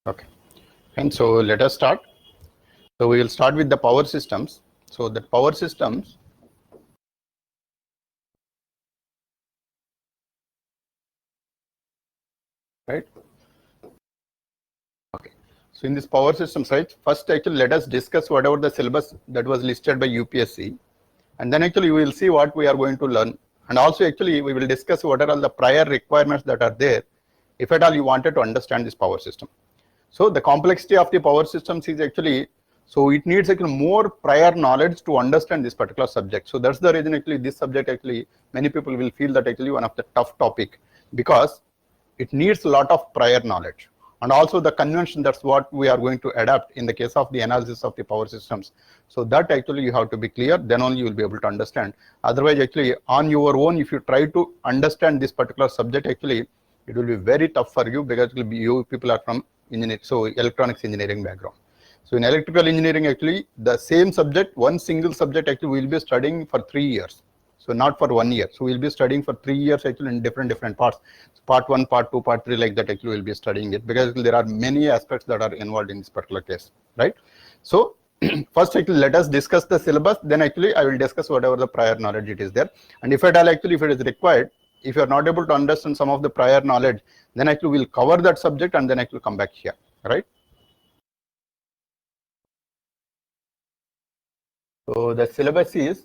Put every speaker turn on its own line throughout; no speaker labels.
Okay, and so let us start. So we will start with the power systems. So the power systems, right? Okay. So in this power systems, right? First, actually, let us discuss whatever the syllabus that was listed by UPSC, and then actually we will see what we are going to learn, and also actually we will discuss what are all the prior requirements that are there, if at all you wanted to understand this power system. So the complexity of the power systems is actually, so it needs actually more prior knowledge to understand this particular subject. So that's the reason actually this subject actually many people will feel that actually one of the tough topic, because it needs a lot of prior knowledge, and also the convention. That's what we are going to adapt in the case of the analysis of the power systems. So that actually you have to be clear, then only you will be able to understand. Otherwise actually on your own, if you try to understand this particular subject, actually it will be very tough for you, because you people are from engineering, so electronics engineering background. So in electrical engineering, actually the same subject, one single subject, actually we will be studying for 3 years. So not for 1 year. So we'll be studying for 3 years actually in different parts. So part 1, part 2, part 3, like that actually we'll be studying it, because there are many aspects that are involved in this particular case, right? So first actually let us discuss the syllabus, then actually I will discuss whatever the prior knowledge it is there. And if at all actually if it is required, if you are not able to understand some of the prior knowledge, then actually we'll cover that subject and then actually come back here, right? So the syllabus is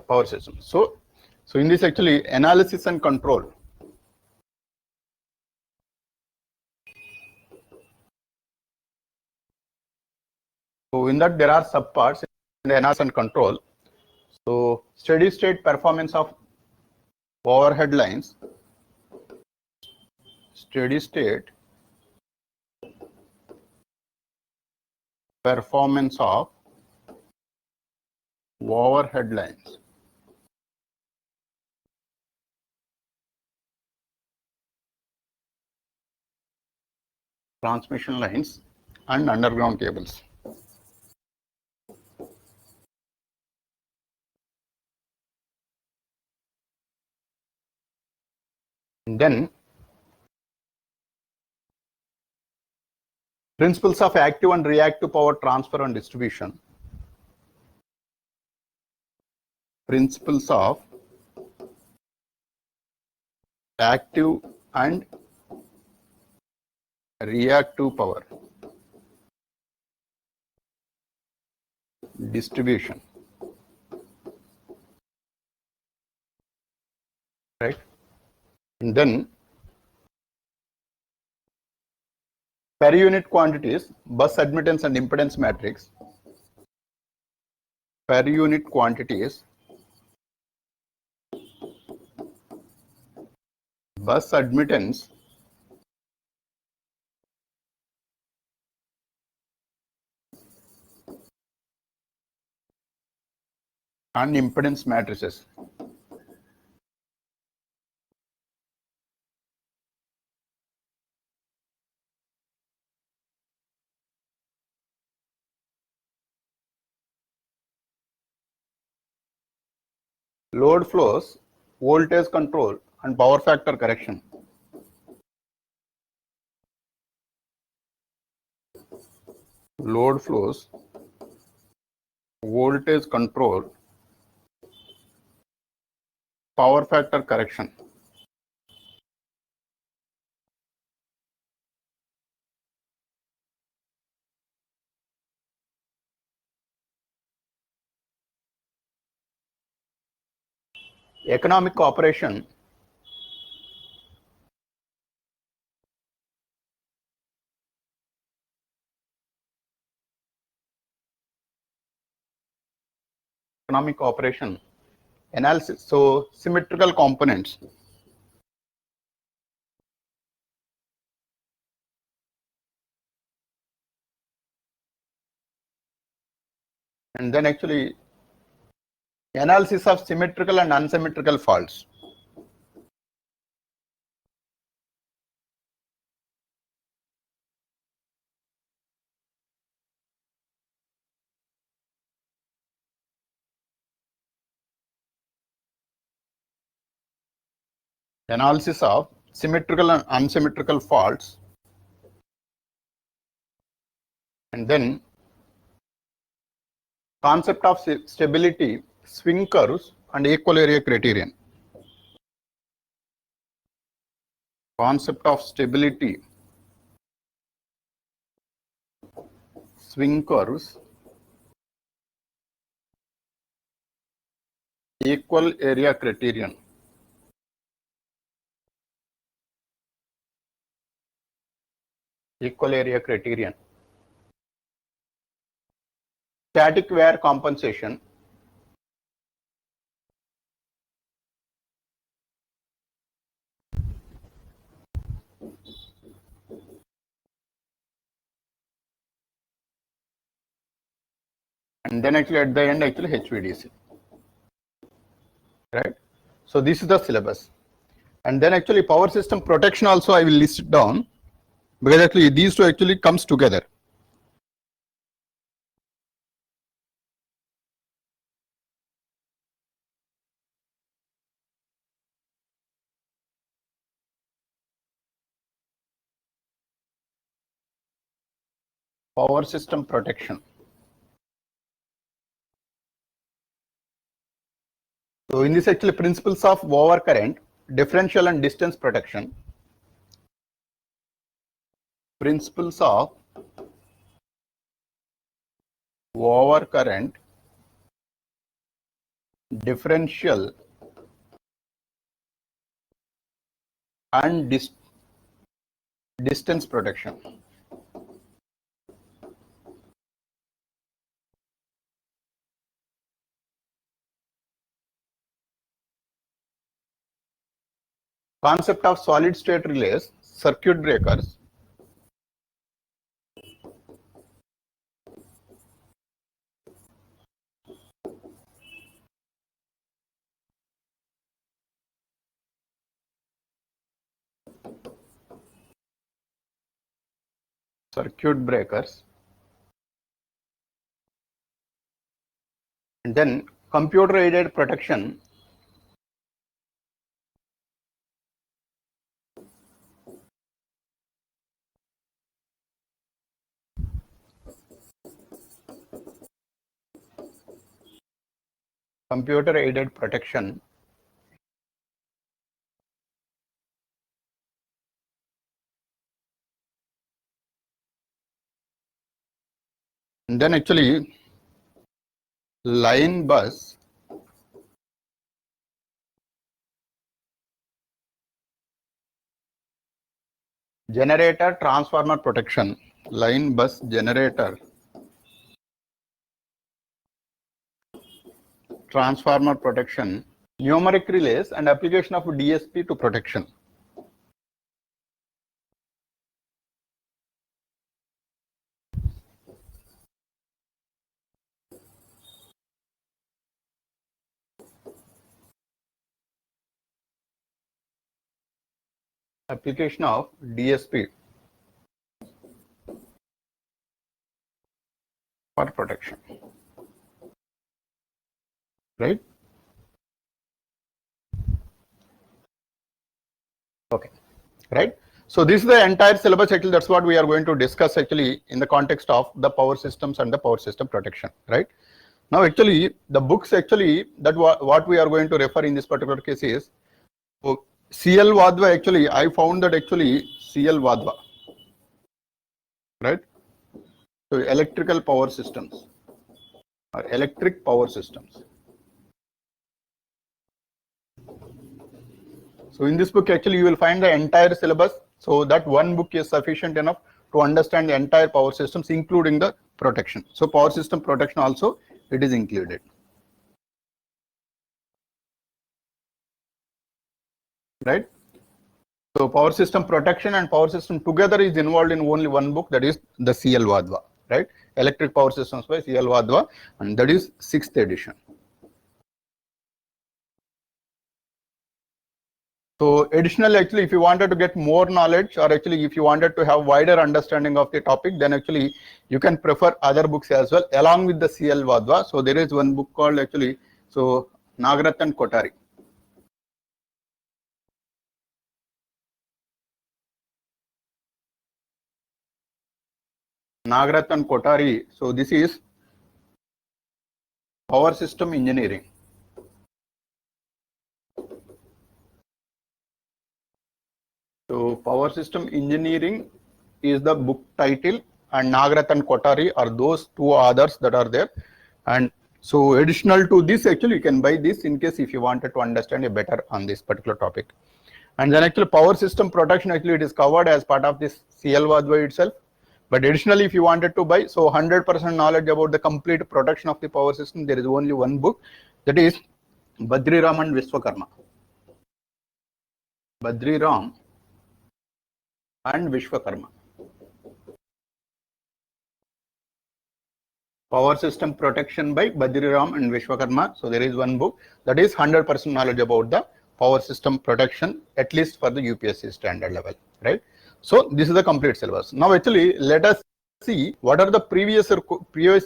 power system. So in this actually analysis and control. So in that there are subparts in the analysis and control. So steady state performance of overhead lines, steady state performance of overhead lines. Transmission lines and underground cables. And then principles of active and reactive power transfer and distribution. Principles of active and reactive power distribution, right? And then per unit quantities, bus admittance and impedance matrix. Per unit quantities, bus admittance and impedance matrices. Load flows, voltage control and power factor correction. Load flows, voltage control, power factor correction. Economic operation, economic operation analysis. So symmetrical components. And then actually analysis of symmetrical and unsymmetrical faults. analysis of symmetrical and unsymmetrical faults, and then concept of stability, swing curves, and equal area criterion. Concept of stability, swing curves, equal area criterion. Equal area criterion. Static wear compensation. And then actually at the end actually HVDC. Right? So this is the syllabus. And then actually power system protection also I will list it down, because actually these two actually comes together. Power system protection. So in this actually principles of overcurrent, differential and distance protection. Principles of overcurrent, differential and distance protection. Concept of solid state relays, circuit breakers. Circuit breakers. And then computer aided protection. Computer aided protection. And then actually line bus generator transformer protection. Line bus generator transformer protection. Numeric relays and application of DSP to protection. Application of DSP for protection. Right? Okay. Right? So this is the entire syllabus actually. That's what we are going to discuss actually in the context of the power systems and the power system protection. Right? Now actually the books actually that what we are going to refer in this particular case is CL Wadhwa. Actually I found that actually CL Wadhwa. Right? So electrical power systems or electric power systems. So in this book actually you will find the entire syllabus. So that one book is sufficient enough to understand the entire power systems, including the protection. So power system protection also it is included. Right? So power system protection and power system together is involved in only one book, that is the CL Wadhwa. Right? Electric Power Systems by CL Wadhwa, and that is 6th edition. So additionally, actually, if you wanted to get more knowledge, or actually if you wanted to have wider understanding of the topic, then actually you can prefer other books as well along with the CL Wadhwa. So there is one book called actually Nagaratan Kothari. Nagaratan Kothari. So this is power system engineering. So power system engineering is the book title, and Nagaratan Kothari are those two others that are there. And so additional to this, actually you can buy this in case if you wanted to understand a better on this particular topic. And then actually power system protection, actually it is covered as part of this CL Vadhva itself. But additionally, if you wanted to buy, so 100% knowledge about the complete protection of the power system, there is only one book, that is Badriram and Vishwakarma. Badriram and Vishwakarma. Power system protection by Badriram and Vishwakarma. So there is one book that is 100% knowledge about the power system protection, at least for the UPSC standard level, right? So this is the complete syllabus. Now actually let us see what are the previous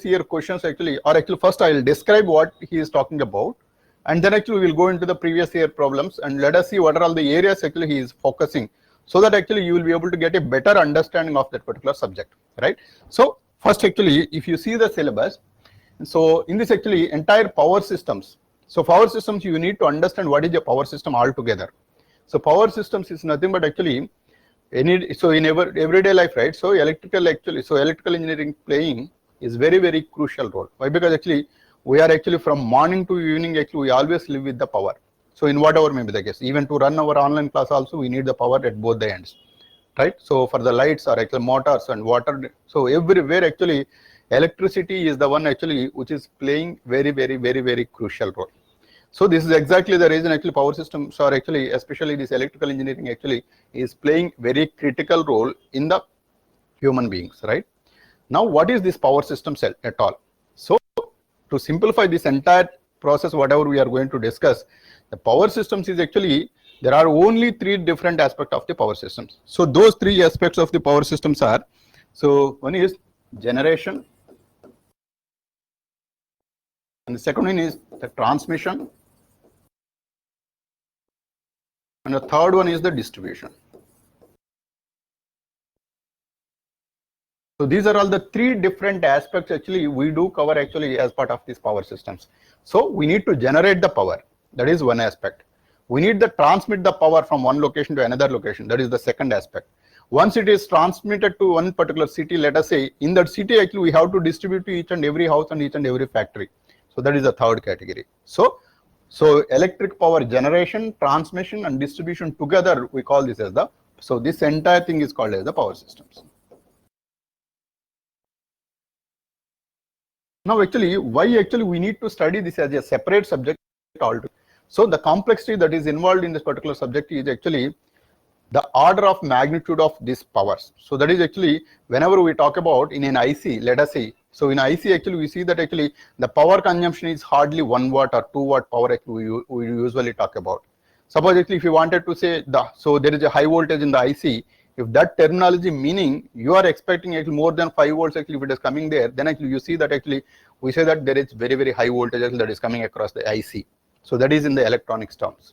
year questions actually, or actually first I will describe what he is talking about, and then actually we will go into the previous year problems, and let us see what are all the areas actually he is focusing, so that actually you will be able to get a better understanding of that particular subject, right? So first actually if you see the syllabus, so in this actually entire power systems, so power systems you need to understand what is a power system altogether. So power systems is nothing but actually so in everyday life, right? So electrical engineering playing is very crucial role. Why? Because actually we are actually from morning to evening, actually we always live with the power. So in whatever may be the case, even to run our online class also we need the power at both the ends, right? So for the lights or actually motors and water, so everywhere actually electricity is the one actually which is playing very crucial role. So this is exactly the reason actually power systems are actually, especially this electrical engineering actually is playing very critical role in the human beings, right? Now what is this power system cell at all? So to simplify this entire process, whatever we are going to discuss, the power systems is actually, there are only three different aspects of the power systems. So those three aspects of the power systems are, so one is generation, and the second one is the transmission, and the third one is the distribution. So these are all the three different aspects actually we do cover actually as part of these power systems. So we need to generate the power, that is one aspect. We need to transmit the power from one location to another location, that is the second aspect. Once it is transmitted to one particular city, let us say, in that city actually we have to distribute to each and every house and each and every factory. So that is the third category. So electric power generation, transmission and distribution together we call this as the, so this entire thing is called as the power systems. Now actually, why actually we need to study this as a separate subject altogether? So the complexity that is involved in this particular subject is actually the order of magnitude of these powers. So that is actually, whenever we talk about in an IC, let us say, so in IC actually we see that actually the power consumption is hardly 1 watt or 2 watt power actually we usually talk about. Suppose actually if you wanted to say so there is a high voltage in the IC, if that terminology meaning you are expecting actually more than 5 volts actually if it is coming there, then actually you see that actually we say that there is very high voltage that is coming across the IC. So that is in the electronics terms,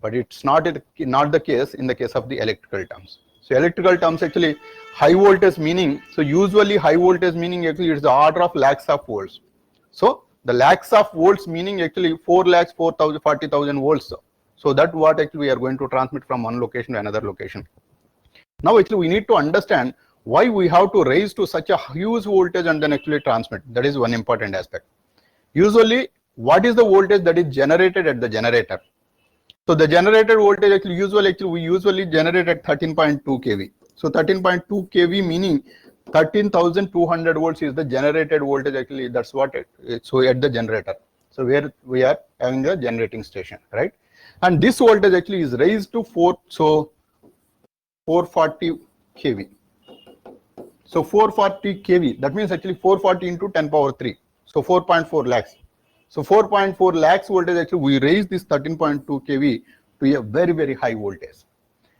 but it's not the case in the case of the electrical terms. So electrical terms actually high voltage meaning, so usually high voltage meaning actually it's the order of lakhs of volts. So the lakhs of volts meaning actually 4 lakhs, 4,000, 40,000 volts. So that what actually we are going to transmit from one location to another location. Now actually we need to understand why we have to raise to such a huge voltage and then actually transmit. That is one important aspect. Usually what is the voltage that is generated at the generator? So the generated voltage actually we usually generate at 13.2 kV. So 13.2 kV meaning 13,200 volts is the generated voltage actually, that's what so at the generator. So where we are having a generating station, right? And this voltage actually is raised to 440 kV. So 440 kV, that means actually 440 into 10 power 3. So 4.4 lakhs. So 4.4 lakhs voltage actually we raise this 13.2 kV to a very high voltage.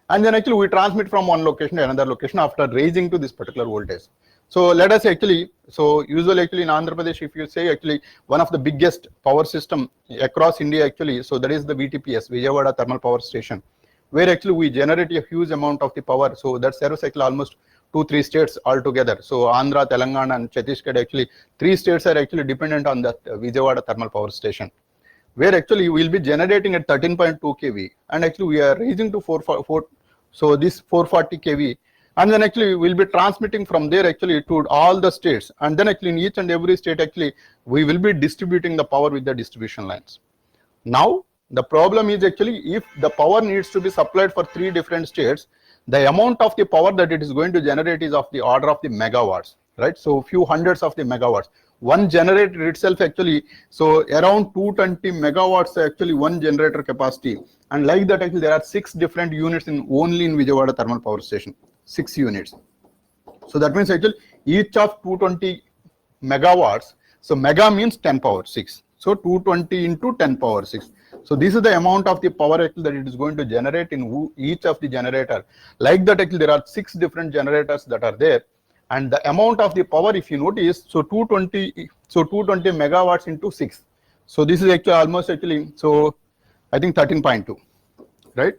And then actually we transmit from one location to another location after raising to this particular voltage. So let us actually, so usually actually in Andhra Pradesh, if you say actually one of the biggest power system across India actually, so that is the VTPS, Vijayawada Thermal Power Station, where actually we generate a huge amount of the power. So that serves actually almost 2-3 states altogether. So Andhra, Telangana and Chhattisgarh, actually 3 states are actually dependent on that Vijayawada thermal power station, where actually we will be generating at 13.2 kV, and actually we are raising to 4, so this 440 kV, and then actually we will be transmitting from there actually to all the states, and then actually in each and every state actually we will be distributing the power with the distribution lines. Now the problem is actually if the power needs to be supplied for 3 different states, the amount of the power that it is going to generate is of the order of the megawatts, right? So few hundreds of the megawatts. One generator itself actually, so around 220 megawatts actually one generator capacity, and like that actually there are 6 different units in only in Vijayawada thermal power station, 6 units. So that means actually each of 220 megawatts, so mega means 10 power 6, so 220 into 10 power 6. So this is the amount of the power actually that it is going to generate in each of the generator. Like that actually there are 6 different generators that are there, and the amount of the power, if you notice, so 220 megawatts into 6. So this is actually almost actually, so I think 13.2, right?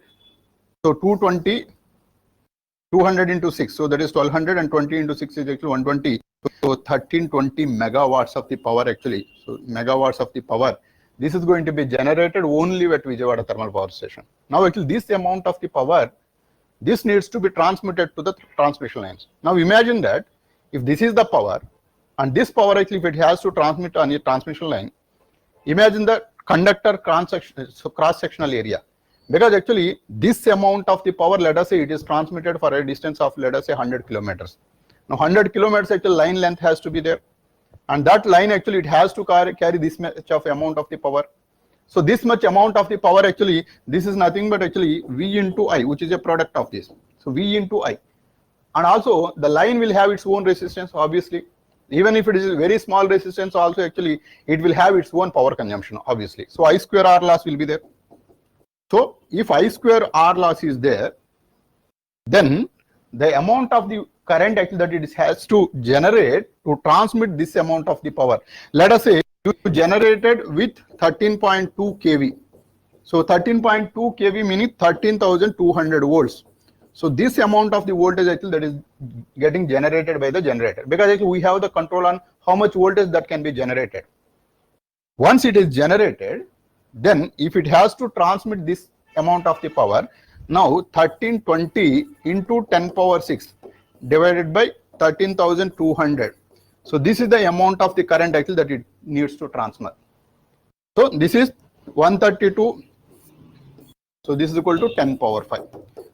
So 200 into 6, so that is 1200, and 20 into 6 is actually 120. So 1320 megawatts of the power actually, so megawatts of the power, this is going to be generated only at Vijayawada thermal power station. Now actually this amount of the power, this needs to be transmitted to the transmission lines. Now imagine that if this is the power, and this power actually if it has to transmit on a transmission line, imagine the conductor cross-sectional area, because actually this amount of the power, let us say it is transmitted for a distance of let us say 100 kilometers. Now 100 kilometers actually line length has to be there, and that line actually it has to carry this much of amount of the power. So this much amount of the power actually, this is nothing but actually V into I, which is a product of this. So V into I, and also the line will have its own resistance obviously. Even if it is a very small resistance also actually it will have its own power consumption obviously. So I square R loss will be there. So if I square R loss is there, then the amount of the current actually that it has to generate to transmit this amount of the power. Let us say you generated with 13.2 kV. So 13.2 kV meaning 13,200 volts. So this amount of the voltage actually that is getting generated by the generator, because actually we have the control on how much voltage that can be generated. Once it is generated, then if it has to transmit this amount of the power, now 1320 into 10 power 6 divided by 13,200. So this is the amount of the current actually that it needs to transmit. So this is 132. So this is equal to 10 power 5.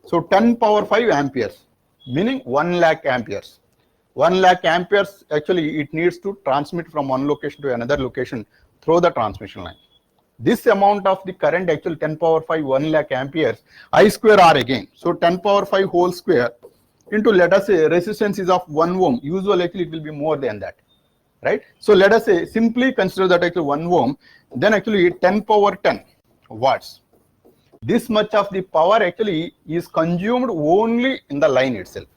So 10 power 5 amperes, meaning 1 lakh amperes. 1 lakh amperes actually it needs to transmit from one location to another location through the transmission line. This amount of the current actually 10 power 5 1 lakh amperes, I square R again. So 10 power 5 whole square into let us say resistance is of 1 ohm. Usually actually it will be more than that, right? So let us say simply consider that actually 1 ohm, then actually 10 power 10 watts. This much of the power actually is consumed only in the line itself.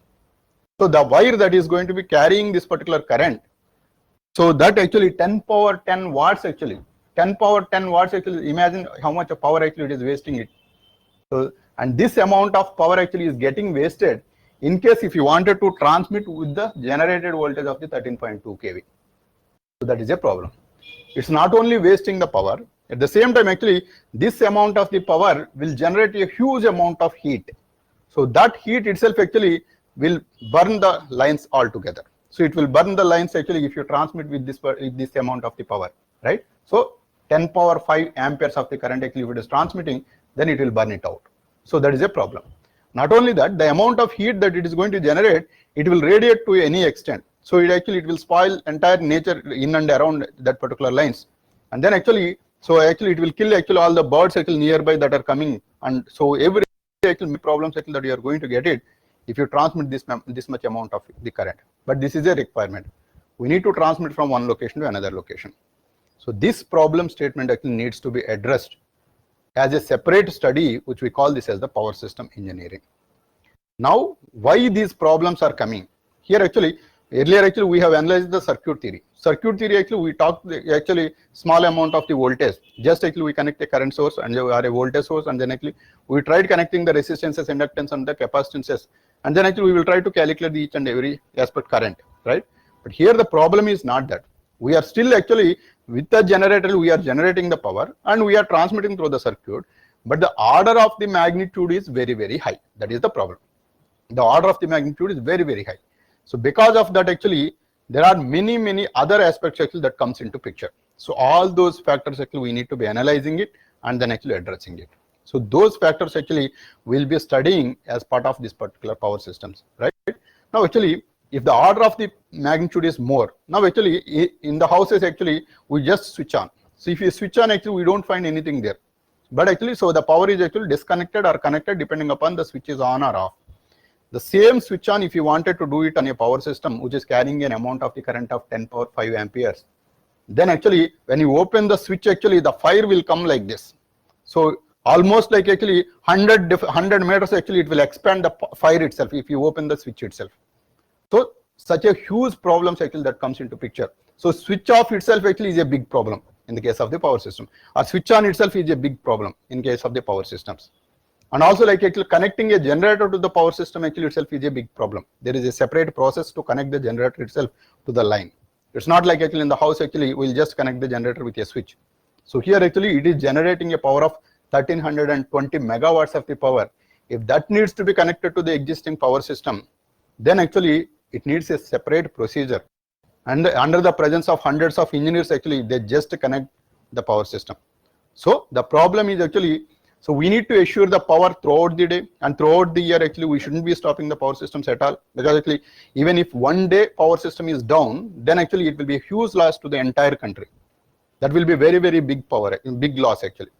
So the wire that is going to be carrying this particular current, so that actually 10 power 10 watts actually, 10 power 10 watts actually, imagine how much of power actually it is wasting it. So, and this amount of power actually is getting wasted in case if you wanted to transmit with the generated voltage of the 13.2 kV. So that is a problem. It's not only wasting the power, at the same time actually this amount of the power will generate a huge amount of heat. So that heat itself actually will burn the lines altogether. So it will burn the lines actually if you transmit with this amount of the power, right? So 10 power 5 amperes of the current actually if it is transmitting, then it will burn it out. So that is a problem. Not only that, the amount of heat that it is going to generate, it will radiate to any extent. So it will spoil entire nature in and around that particular lines. And then actually, so actually it will kill actually all the birds actually nearby that are coming. And so every actually problems actually that you are going to get it if you transmit this much amount of the current. But this is a requirement. We need to transmit from one location to another location. So this problem statement actually needs to be addressed as a separate study, which we call this as the power system engineering. Now, why these problems are coming? Here actually, earlier actually we have analyzed the circuit theory. Circuit theory actually we talked actually small amount of the voltage. Just actually we connect a current source and or a voltage source, and then actually we tried connecting the resistances, inductance and the capacitances and then actually we will try to calculate each and every aspect current, right? But here the problem is not that. We are still actually with the generator, we are generating the power and we are transmitting through the circuit, but the order of the magnitude is very, very high. That is the problem. The order of the magnitude is very, very high. So because of that, actually, there are many, many other aspects actually that comes into picture. So all those factors actually we need to be analyzing it and then actually addressing it. So those factors actually we'll be studying as part of this particular power systems, right? Now actually, if the order of the magnitude is more, now actually in the houses actually we just switch on. So if you switch on, actually we don't find anything there. But actually, so the power is actually disconnected or connected depending upon the switch is on or off. The same switch on, if you wanted to do it on a power system which is carrying an amount of the current of 10 power 5 amperes, then actually when you open the switch, actually the fire will come like this. So almost like actually 100 meters, actually it will expand the fire itself if you open the switch itself. So such a huge problem actually that comes into picture. So switch off itself actually is a big problem in the case of the power system, or switch on itself is a big problem in case of the power systems. And also like actually connecting a generator to the power system actually itself is a big problem. There is a separate process to connect the generator itself to the line. It's not like actually in the house actually we'll just connect the generator with a switch. So here actually it is generating a power of 1320 megawatts of the power. If that needs to be connected to the existing power system, then actually it needs a separate procedure. And under the presence of hundreds of engineers, actually they just connect the power system. So the problem is actually, so we need to assure the power throughout the day and throughout the year. Actually we shouldn't be stopping the power systems at all, because actually even if one day power system is down, then actually it will be a huge loss to the entire country. That will be very, very big power, big loss actually.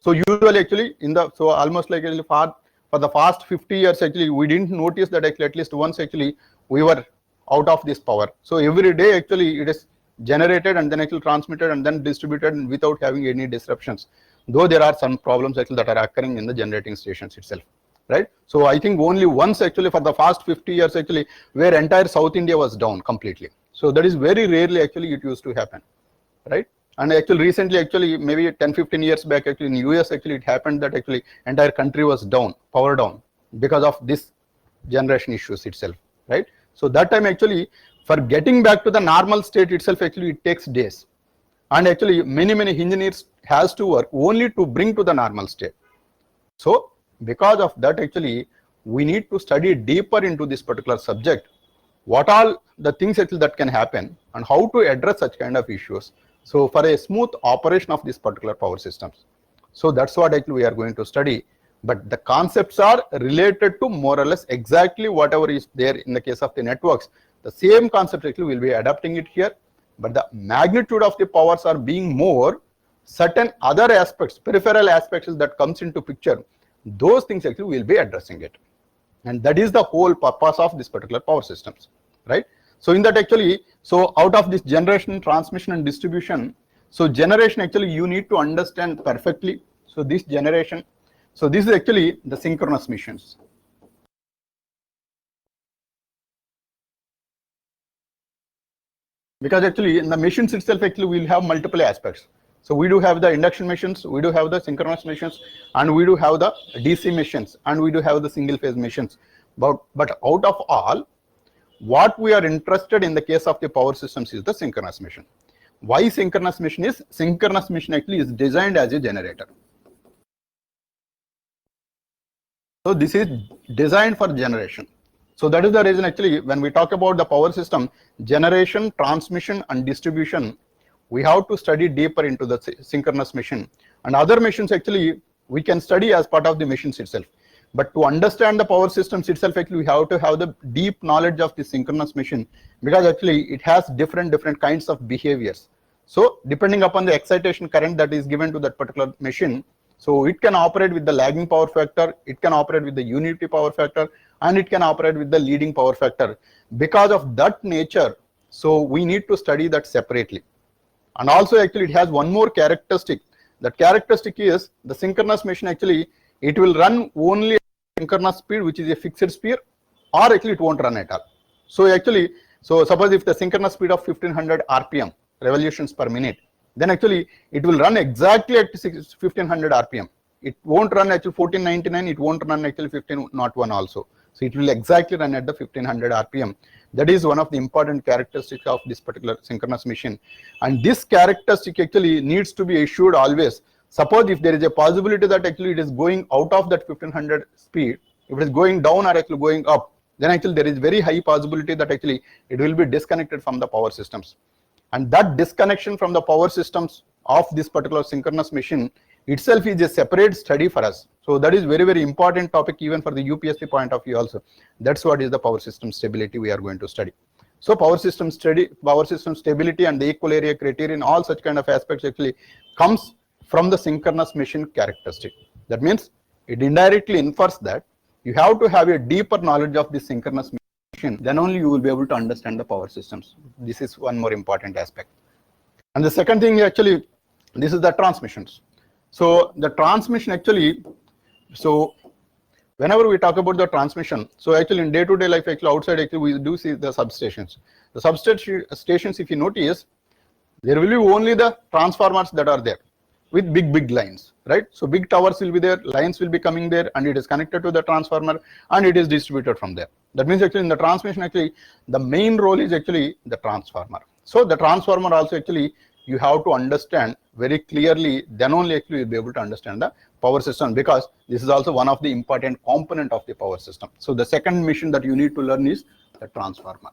So usually actually so almost like actually for the past 50 years actually we didn't notice that actually at least once actually we were out of this power. So every day actually it is generated and then actually transmitted and then distributed without having any disruptions, though there are some problems actually that are occurring in the generating stations itself, right? So I think only once actually for the past 50 years actually where entire South India was down completely. So that is very rarely actually it used to happen, right? And actually recently actually maybe 10-15 years back actually in US actually it happened that actually entire country was down, power down, because of this generation issues itself, right? So that time actually for getting back to the normal state itself actually it takes days, and actually many engineers has to work only to bring to the normal state. So because of that actually we need to study deeper into this particular subject, what all the things actually that can happen and how to address such kind of issues, so for a smooth operation of this particular power systems. So that's what actually we are going to study, but the concepts are related to more or less exactly whatever is there in the case of the networks. The same concept actually we'll be adapting it here, but the magnitude of the powers are being more, certain other aspects, peripheral aspects that comes into picture, those things actually we'll be addressing it. And that is the whole purpose of this particular power systems, right? So in that actually, so out of this generation, transmission and distribution, so generation actually you need to understand perfectly. So this generation, so this is actually the synchronous missions. Because actually in the machines itself actually we'll have multiple aspects. So we do have the induction machines, we do have the synchronous machines, and we do have the DC machines, and we do have the single phase machines. But out of all, what we are interested in the case of the power systems is the synchronous machine. Why synchronous machine is? Synchronous machine actually is designed as a generator. So this is designed for generation. So that is the reason actually when we talk about the power system, generation, transmission and distribution, we have to study deeper into the synchronous machine. And other machines actually we can study as part of the machines itself. But to understand the power systems itself, actually we have to have the deep knowledge of the synchronous machine, because actually it has different kinds of behaviors. So depending upon the excitation current that is given to that particular machine, so it can operate with the lagging power factor, it can operate with the unity power factor, and it can operate with the leading power factor. Because of that nature, so we need to study that separately. And also actually it has one more characteristic. That characteristic is the synchronous machine actually, it will run only at synchronous speed, which is a fixed speed, or actually it won't run at all. So actually, so suppose if the synchronous speed of 1500 RPM, revolutions per minute, then actually it will run exactly at 1500 RPM. It won't run actually 1499, it won't run actually 1501 also. So it will exactly run at the 1500 RPM. That is one of the important characteristics of this particular synchronous machine. And this characteristic actually needs to be assured always. Suppose if there is a possibility that actually it is going out of that 1500 speed, if it is going down or actually going up, then actually there is very high possibility that actually it will be disconnected from the power systems. And that disconnection from the power systems of this particular synchronous machine itself is a separate study for us. So that is very, very important topic even for the UPSC point of view also. That's what is the power system stability we are going to study. So power system stability and the equal area criterion, all such kind of aspects actually comes from the synchronous machine characteristic. That means it indirectly infers that you have to have a deeper knowledge of the synchronous machine, then only you will be able to understand the power systems. This is one more important aspect. And the second thing actually, this is the transmissions. So the transmission actually, so whenever we talk about the transmission, so actually in day-to-day life, actually outside actually we do see the substations. The substations, if you notice, there will be only the transformers that are there with big lines, right? So big towers will be there, lines will be coming there, and it is connected to the transformer and it is distributed from there. That means actually in the transmission actually the main role is actually the transformer. So the transformer also actually you have to understand very clearly, then only actually you'll be able to understand the power system, because this is also one of the important component of the power system. So the second mission that you need to learn is the transformer.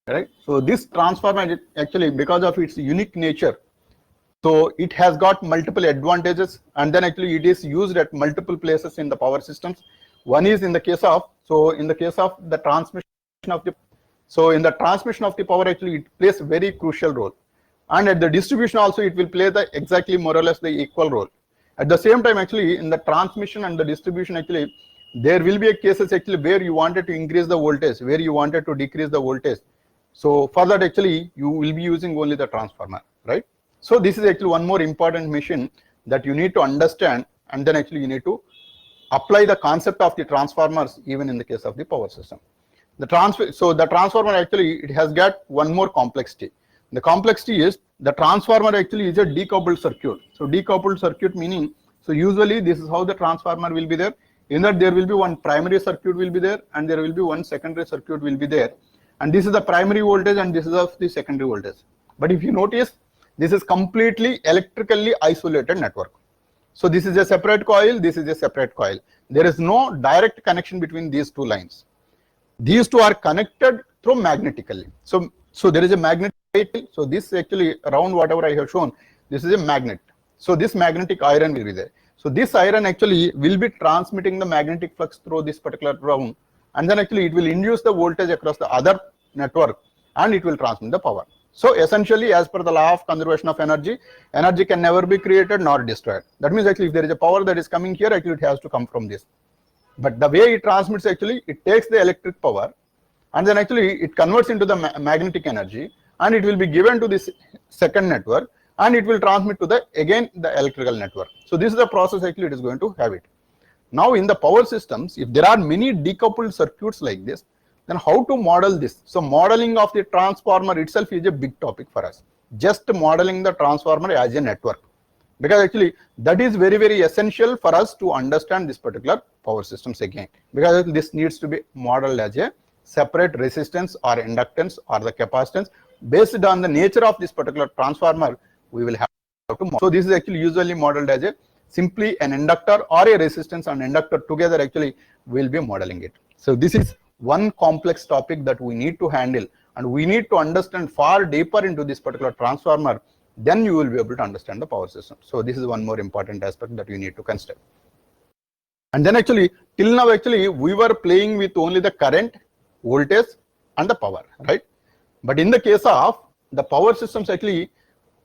Right? So this transformer actually, because of its unique nature, so it has got multiple advantages, and then actually it is used at multiple places in the power systems. One is in the case of, so in the case of the transmission of the, so in the transmission of the power actually it plays a very crucial role, and at the distribution also it will play the exactly more or less the equal role. At the same time actually in the transmission and the distribution actually there will be a cases actually where you wanted to increase the voltage, where you wanted to decrease the voltage. So for that actually you will be using only the transformer, right? So this is actually one more important mission that you need to understand, and then actually you need to apply the concept of the transformers even in the case of the power system. The transformer actually it has got one more complexity. The complexity is the transformer actually is a decoupled circuit. So decoupled circuit meaning, so usually this is how the transformer will be there. In that there will be one primary circuit will be there, and there will be one secondary circuit will be there. And this is the primary voltage and this is of the secondary voltage. But if you notice, this is completely electrically isolated network. So this is a separate coil, this is a separate coil. There is no direct connection between these two lines. These two are connected through magnetically. So there is a magnet. So this actually around whatever I have shown, this is a magnet. So this magnetic iron will be there. So this iron actually will be transmitting the magnetic flux through this particular round, and then actually it will induce the voltage across the other network and it will transmit the power. So essentially, as per the law of conservation of energy, energy can never be created nor destroyed. That means actually if there is a power that is coming here, actually it has to come from this. But the way it transmits actually, it takes the electric power and then actually it converts into the magnetic energy, and it will be given to this second network, and it will transmit to the again the electrical network. So this is the process actually it is going to have it. Now in the power systems, if there are many decoupled circuits like this, then how to model this? So modeling of the transformer itself is a big topic for us. Just modeling the transformer as a network, because actually that is very, very essential for us to understand this particular power systems again, because this needs to be modeled as a separate resistance or inductance or the capacitance. Based on the nature of this particular transformer, we will have to model. So this is actually usually modeled as a simply an inductor or a resistance and inductor together actually will be modeling it. So this is one complex topic that we need to handle, and we need to understand far deeper into this particular transformer, then you will be able to understand the power system. So this is one more important aspect that you need to consider. And then actually till now actually we were playing with only the current, voltage and the power, right? But in the case of the power systems actually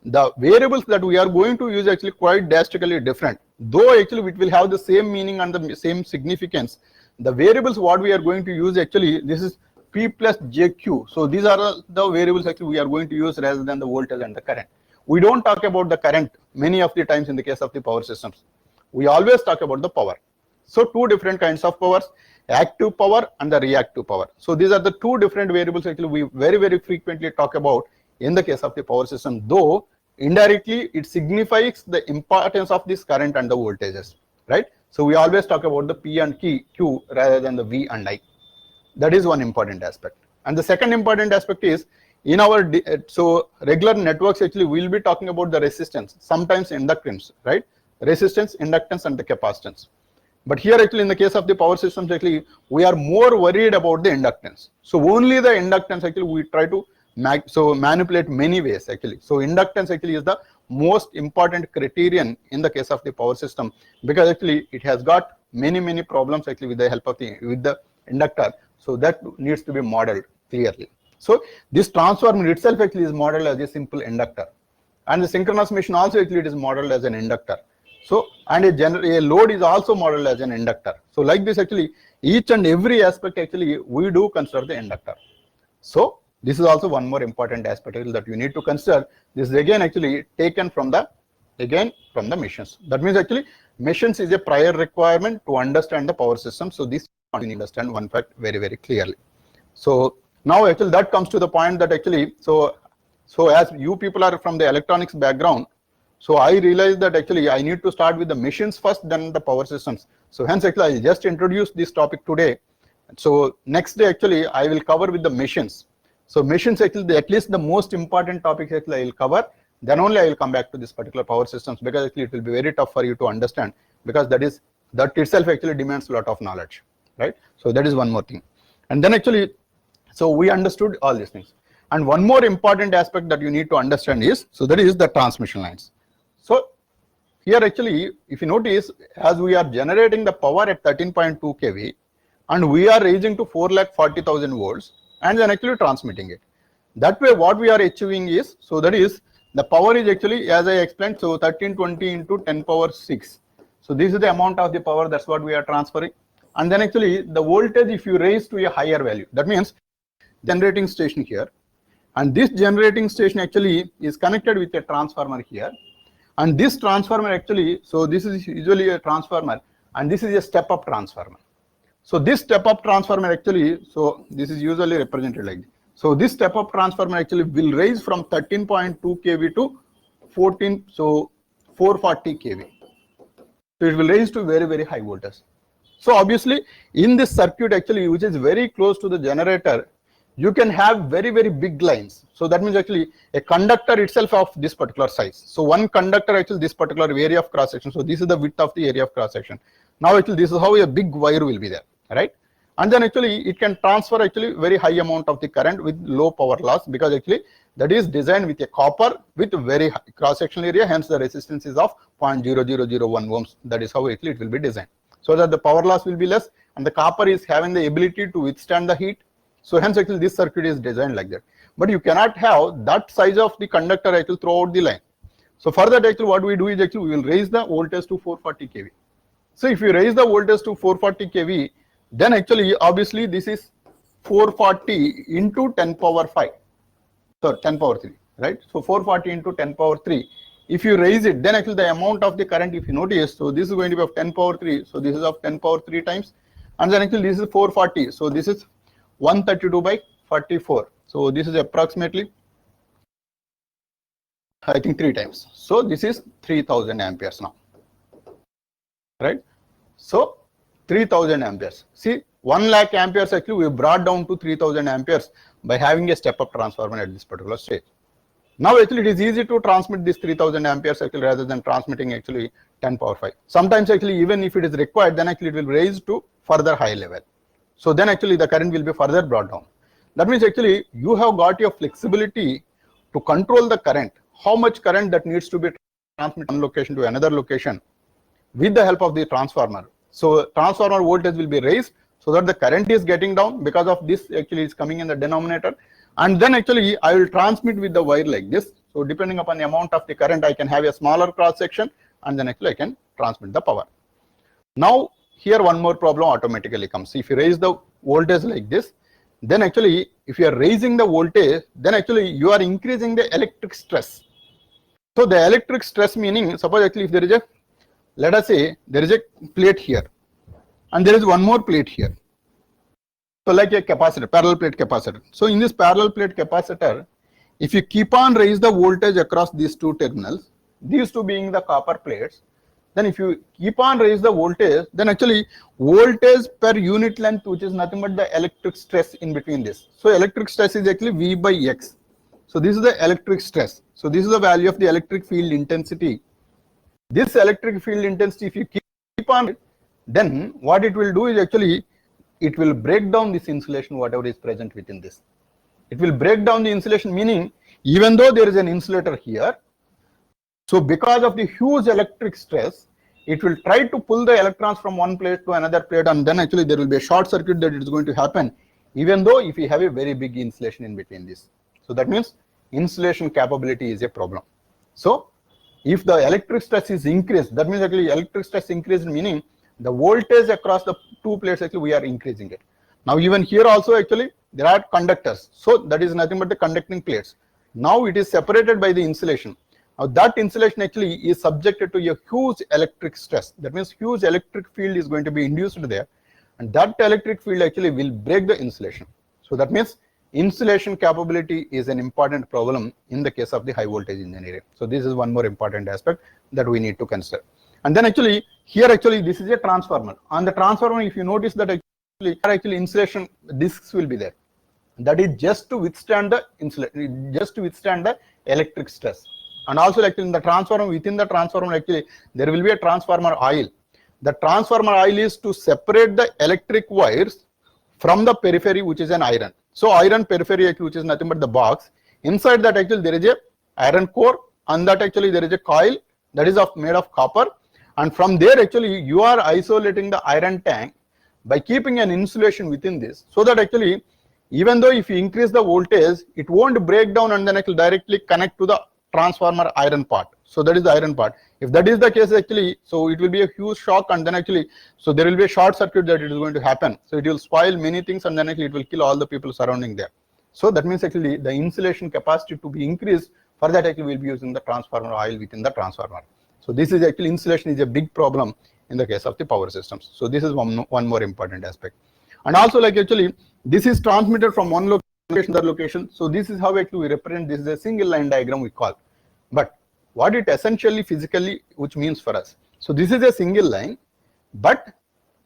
the variables that we are going to use actually quite drastically different. Though actually it will have the same meaning and the same significance, the variables what we are going to use actually, this is P plus JQ. So these are the variables actually we are going to use rather than the voltage and the current. We don't talk about the current many of the times in the case of the power systems. We always talk about the power. So two different kinds of powers, active power and the reactive power. So these are the two different variables actually we very, very frequently talk about in the case of the power system, though indirectly it signifies the importance of this current and the voltages, right? So we always talk about the P and Q rather than the V and I. That is one important aspect. And the second important aspect is in our so regular networks actually we'll be talking about the resistance, sometimes inductance, right? Resistance, inductance, and the capacitance. But here actually in the case of the power systems actually we are more worried about the inductance. So only the inductance actually we try to manipulate many ways actually. So inductance actually is the most important criterion in the case of the power system, because actually it has got many problems actually with the help of the inductor. So that needs to be modeled clearly. So this transformer itself actually is modeled as a simple inductor, and the synchronous machine also actually it is modeled as an inductor. So and a load is also modeled as an inductor. So like this actually each and every aspect actually we do consider the inductor. So this is also one more important aspect that you need to consider. This is again actually taken from the machines. That means actually machines is a prior requirement to understand the power system. So this you need to understand one fact very clearly. So now actually that comes to the point that actually so as you people are from the electronics background, so I realized that actually I need to start with the machines first, then the power systems. So hence actually I just introduced this topic today. So next day actually I will cover with the machines. So machines actually at least the most important topics actually I will cover. Then only I will come back to this particular power systems, because actually it will be very tough for you to understand, because that itself actually demands a lot of knowledge, right? So that is one more thing. And then actually so we understood all these things. And one more important aspect that you need to understand is, so that is the transmission lines. So here actually if you notice, as we are generating the power at 13.2 kV and we are raising to 4,40,000 volts and then actually transmitting it. That way what we are achieving is, so that is the power is actually, as I explained, so 1320 into 10 power 6. So this is the amount of the power, that's what we are transferring. And then actually the voltage if you raise to a higher value, that means generating station here, and this generating station actually is connected with a transformer here, and this transformer actually, so this is usually a transformer and this is a step up transformer. So this step up transformer actually, so this is usually represented like this. So this step up transformer actually will raise from 13.2 kV to 440 kV. So it will raise to very high voltage. So obviously in this circuit actually, which is very close to the generator, you can have very big lines. So that means actually a conductor itself of this particular size. So one conductor actually this particular area of cross section. So this is the width of the area of cross section. Now actually this is how a big wire will be there, right? And then actually it can transfer actually very high amount of the current with low power loss, because actually that is designed with a copper with very high cross sectional area, hence the resistance is of 0.0001 ohms. That is how actually it will be designed, so that the power loss will be less and the copper is having the ability to withstand the heat. So hence actually this circuit is designed like that. But you cannot have that size of the conductor actually throughout the line. So for that actually what we do is actually we will raise the voltage to 440 kV. So if you raise the voltage to 440 kV, then actually obviously this is 440 into 10 power 5. So 10 power 3, right? So 440 into 10 power 3. If you raise it, then actually the amount of the current, if you notice, so this is going to be of 10 power 3. So this is of 10 power 3 times. And then actually this is 440. So this is 132 by 44. So this is approximately, I think 3 times. So this is 3000 amperes now, right? So 3000 amperes. See, 1 lakh amperes actually we brought down to 3000 amperes by having a step up transformer at this particular stage. Now actually it is easy to transmit this 3000 amperes actually rather than transmitting actually 10 power 5. Sometimes actually even if it is required, then actually it will raise to further high level. So then actually the current will be further brought down. That means actually you have got your flexibility to control the current, how much current that needs to be transmitted from one location to another location with the help of the transformer. So transformer voltage will be raised so that the current is getting down, because of this actually is coming in the denominator. And then actually I will transmit with the wire like this. So depending upon the amount of the current, I can have a smaller cross section and then actually I can transmit the power. Now here one more problem automatically comes. If you raise the voltage like this, then actually if you are raising the voltage, then actually you are increasing the electric stress. So the electric stress meaning, suppose actually if there is a, let us say there is a plate here and there is one more plate here. So like a capacitor, parallel plate capacitor. So in this parallel plate capacitor, if you keep on raise the voltage across these two terminals, these two being the copper plates, then if you keep on raise the voltage, then actually voltage per unit length, which is nothing but the electric stress in between this. So electric stress is actually V by X. So this is the electric stress. So this is the value of the electric field intensity. This electric field intensity, if you keep on, then what it will do is actually it will break down this insulation, whatever is present within this. It will break down the insulation, meaning even though there is an insulator here, so because of the huge electric stress, it will try to pull the electrons from one plate to another plate, and then actually there will be a short circuit that is going to happen, even though if you have a very big insulation in between this. So that means insulation capability is a problem. So if the electric stress is increased, that means actually electric stress increased, meaning the voltage across the two plates, actually we are increasing it. Now even here also actually there are conductors. So that is nothing but the conducting plates. Now it is separated by the insulation. Now that insulation actually is subjected to a huge electric stress. That means huge electric field is going to be induced there, and that electric field actually will break the insulation. So that means insulation capability is an important problem in the case of the high voltage engineering. So this is one more important aspect that we need to consider. And then actually here actually this is a transformer. On the transformer, if you notice that actually insulation discs will be there. That is just to withstand the insulation, just to withstand the electric stress. And also actually in the transformer, within the transformer actually there will be a transformer oil. The transformer oil is to separate the electric wires from the periphery, which is an iron. So iron periphery actually, which is nothing but the box. Inside that actually there is a iron core, and that actually there is a coil that is made of copper. And from there actually you are isolating the iron tank by keeping an insulation within this, so that actually even though if you increase the voltage, it won't break down and then actually directly connect to the transformer iron part. So that is the iron part. If that is the case actually, so it will be a huge shock, and then actually, so there will be a short circuit that it is going to happen. So it will spoil many things, and then actually it will kill all the people surrounding there. So that means actually the insulation capacity to be increased, for that actually we will be using the transformer oil within the transformer. So this is actually insulation is a big problem in the case of the power systems. So this is one more important aspect. And also like actually this is transmitted from one location to other location. So this is how actually we represent this is a single line diagram we call. But what it essentially physically which means for us. So this is a single line, but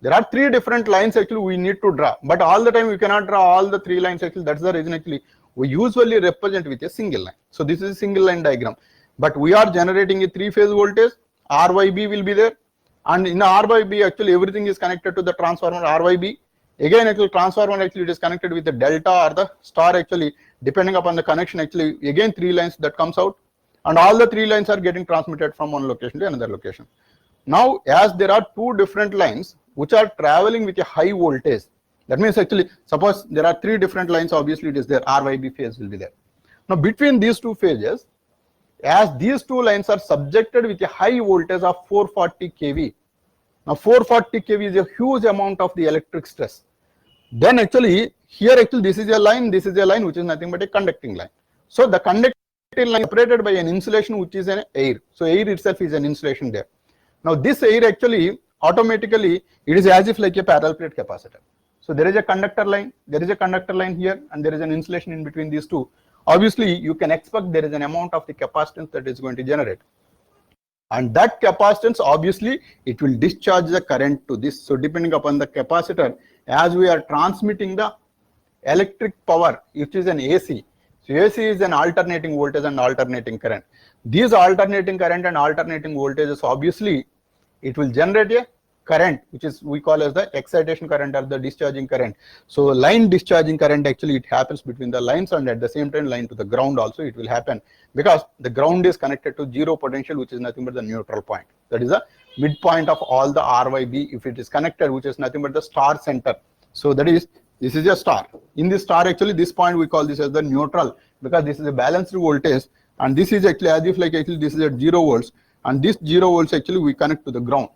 there are three different lines actually we need to draw. But all the time we cannot draw all the three lines actually. That's the reason actually we usually represent with a single line. So this is a single line diagram. But we are generating a three-phase voltage. RYB will be there, and in RYB actually everything is connected to the transformer RYB. Again actually transformer actually it is connected with the delta or the star actually, depending upon the connection actually again three lines that comes out, and all the three lines are getting transmitted from one location to another location. Now as there are two different lines which are traveling with a high voltage, that means actually suppose there are three different lines, obviously it is there, RYB phase will be there. Now between these two phases, as these two lines are subjected with a high voltage of 440 kV. Now 440 kV is a huge amount of the electric stress. Then actually here actually this is a line, this is a line which is nothing but a conducting line. So the conducting line is separated by an insulation which is an air. So air itself is an insulation there. Now this air actually automatically it is as if like a parallel plate capacitor. So there is a conductor line, there is a conductor line here, and there is an insulation in between these two. Obviously you can expect there is an amount of the capacitance that is going to generate, and that capacitance obviously it will discharge the current to this. So depending upon the capacitor, as we are transmitting the electric power which is an AC, so AC is an alternating voltage and alternating current. These alternating current and alternating voltages obviously it will generate a current which is we call as the excitation current or the discharging current. So line discharging current actually it happens between the lines, and at the same time line to the ground also it will happen, because the ground is connected to zero potential, which is nothing but the neutral point. That is the midpoint of all the RYB if it is connected, which is nothing but the star center. So that is, this is a star. In this star actually this point we call this as the neutral, because this is a balanced voltage, and this is actually as if like actually this is at 0 volts, and this 0 volts actually we connect to the ground.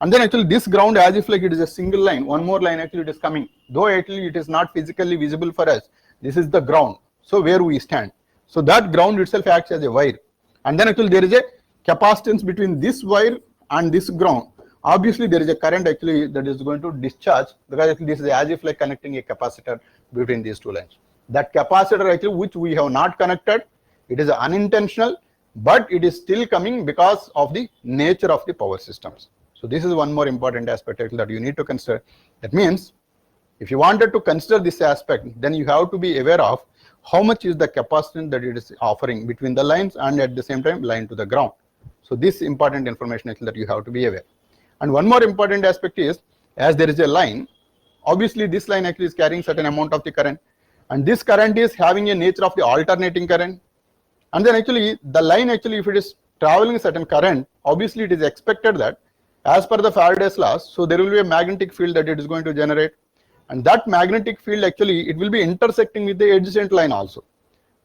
And then actually this ground as if like it is a single line, one more line actually it is coming, though actually it is not physically visible for us. This is the ground, so where we stand. So that ground itself acts as a wire, and then actually there is a capacitance between this wire and this ground. Obviously there is a current actually that is going to discharge, because actually this is as if like connecting a capacitor between these two lines. That capacitor actually which we have not connected, it is unintentional, but it is still coming because of the nature of the power systems. So this is one more important aspect that you need to consider. That means if you wanted to consider this aspect, then you have to be aware of how much is the capacitance that it is offering between the lines and at the same time line to the ground. So this important information that you have to be aware. And one more important aspect is, as there is a line, obviously this line actually is carrying certain amount of the current, and this current is having a nature of the alternating current. And then actually the line actually, if it is traveling a certain current, obviously it is expected that as per the Faraday's laws, so there will be a magnetic field that it is going to generate, and that magnetic field actually it will be intersecting with the adjacent line also.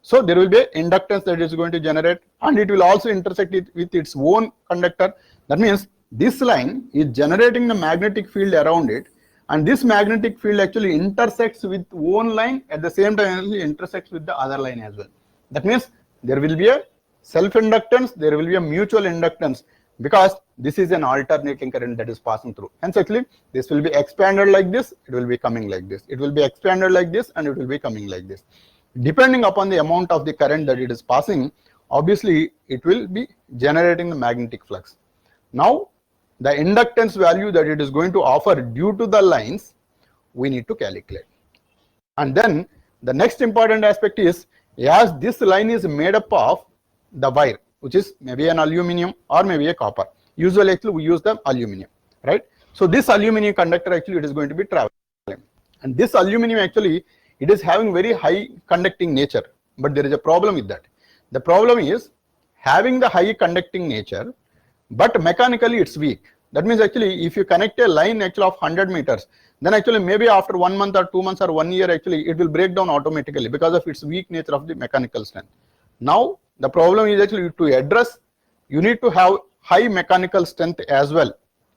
So there will be an inductance that is going to generate, and it will also intersect it with its own conductor. That means this line is generating the magnetic field around it, and this magnetic field actually intersects with one line, at the same time it intersects with the other line as well. That means there will be a self-inductance, there will be a mutual inductance, because this is an alternating current that is passing through. Hence actually this will be expanded like this, it will be coming like this, it will be expanded like this, and it will be coming like this. Depending upon the amount of the current that it is passing, obviously it will be generating the magnetic flux. Now the inductance value that it is going to offer due to the lines, we need to calculate. And then the next important aspect is, as this line is made up of the wire, which is maybe an aluminum or maybe a copper. Usually actually we use the aluminum, right? So this aluminum conductor actually it is going to be traveling, and this aluminum actually it is having very high conducting nature, but there is a problem with that. The problem is having the high conducting nature, but mechanically it's weak. That means actually if you connect a line actually of 100 meters, then actually maybe after 1 month or 2 months or 1 year actually it will break down automatically because of its weak nature of the mechanical strength. Now the problem is actually to address, you need to have high mechanical strength as well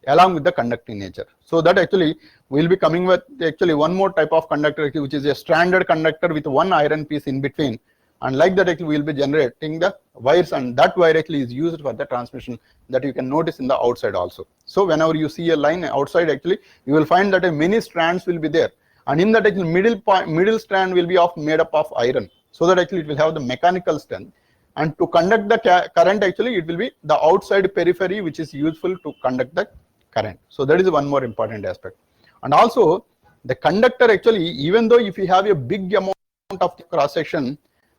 along with the conducting nature. So that actually we will be coming with actually one more type of conductor, which is a stranded conductor with one iron piece in between, and like that actually we will be generating the wires, and that wire actually is used for the transmission that you can notice in the outside also. So whenever you see a line outside, actually you will find that many strands will be there, and in that actually middle strand will be made up of iron, so that actually it will have the mechanical strength. And to conduct the current actually it will be the outside periphery which is useful to conduct the current. So that is one more important aspect. And also the conductor actually, even though if you have a big amount of cross section,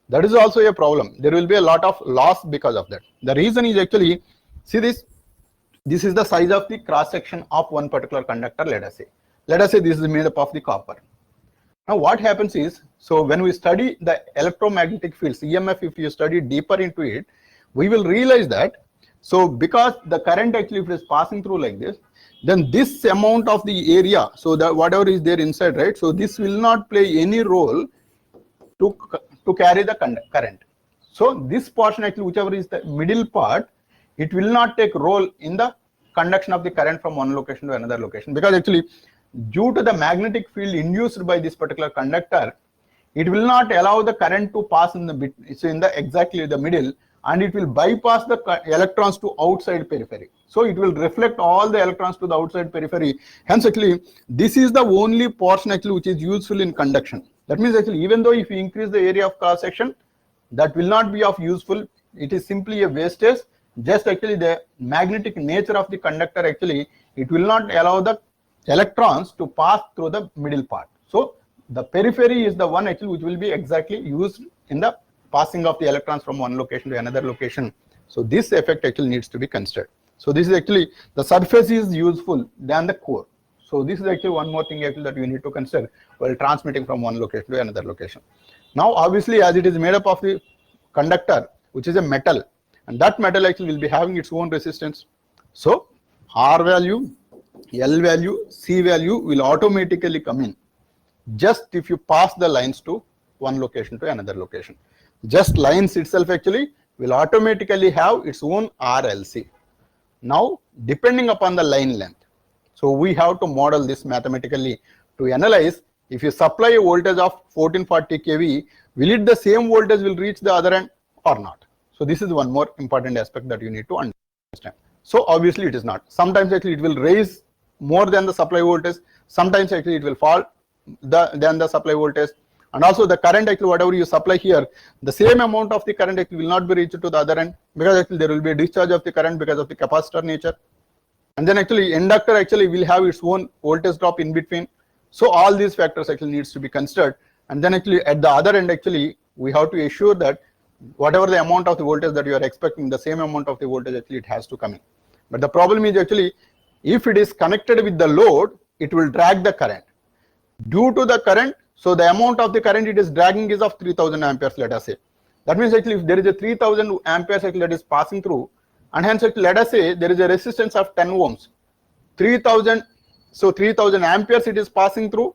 that is also a problem. There will be a lot of loss because of that. The reason is actually, see this is the size of the cross section of one particular conductor. Let us say this is made up of the copper. Now what happens is, so when we study the electromagnetic fields, EMF, if you study deeper into it, we will realize that, so because the current actually if it is passing through like this, then this amount of the area, so that whatever is there inside, right, so this will not play any role to carry the current. So this portion actually, whichever is the middle part, it will not take role in the conduction of the current from one location to another location, because actually due to the magnetic field induced by this particular conductor, it will not allow the current to pass in the exactly the middle, and it will bypass the electrons to outside periphery. So it will reflect all the electrons to the outside periphery. Hence actually this is the only portion actually which is useful in conduction. That means actually even though if you increase the area of cross section, that will not be of useful. It is simply a wastage. Just actually the magnetic nature of the conductor actually, it will not allow the electrons to pass through the middle part. So the periphery is the one actually which will be exactly used in the passing of the electrons from one location to another location. So this effect actually needs to be considered. So this is actually, the surface is useful than the core. So this is actually one more thing actually that you need to consider while transmitting from one location to another location. Now obviously as it is made up of the conductor, which is a metal, and that metal actually will be having its own resistance. So R value, L value, C value will automatically come in just if you pass the lines to one location to another location. Just lines itself actually will automatically have its own RLC. Now depending upon the line length, so we have to model this mathematically to analyze if you supply a voltage of 1440 kV, will it the same voltage will reach the other end or not? So this is one more important aspect that you need to understand. So obviously it is not. Sometimes actually it will raise more than the supply voltage. Sometimes actually it will fall than the supply voltage. And also the current actually whatever you supply here, the same amount of the current actually will not be reached to the other end, because actually there will be a discharge of the current because of the capacitor nature. And then actually inductor actually will have its own voltage drop in between. So all these factors actually needs to be considered. And then actually at the other end actually we have to assure that whatever the amount of the voltage that you are expecting, the same amount of the voltage actually it has to come in. But the problem is actually if it is connected with the load, it will drag the current. Due to the current, so the amount of the current it is dragging is of 3000 amperes, let us say. That means actually if there is a 3000 amperes actually that is passing through, and hence actually let us say there is a resistance of 10 ohms. 3000, so 3000 amperes it is passing through,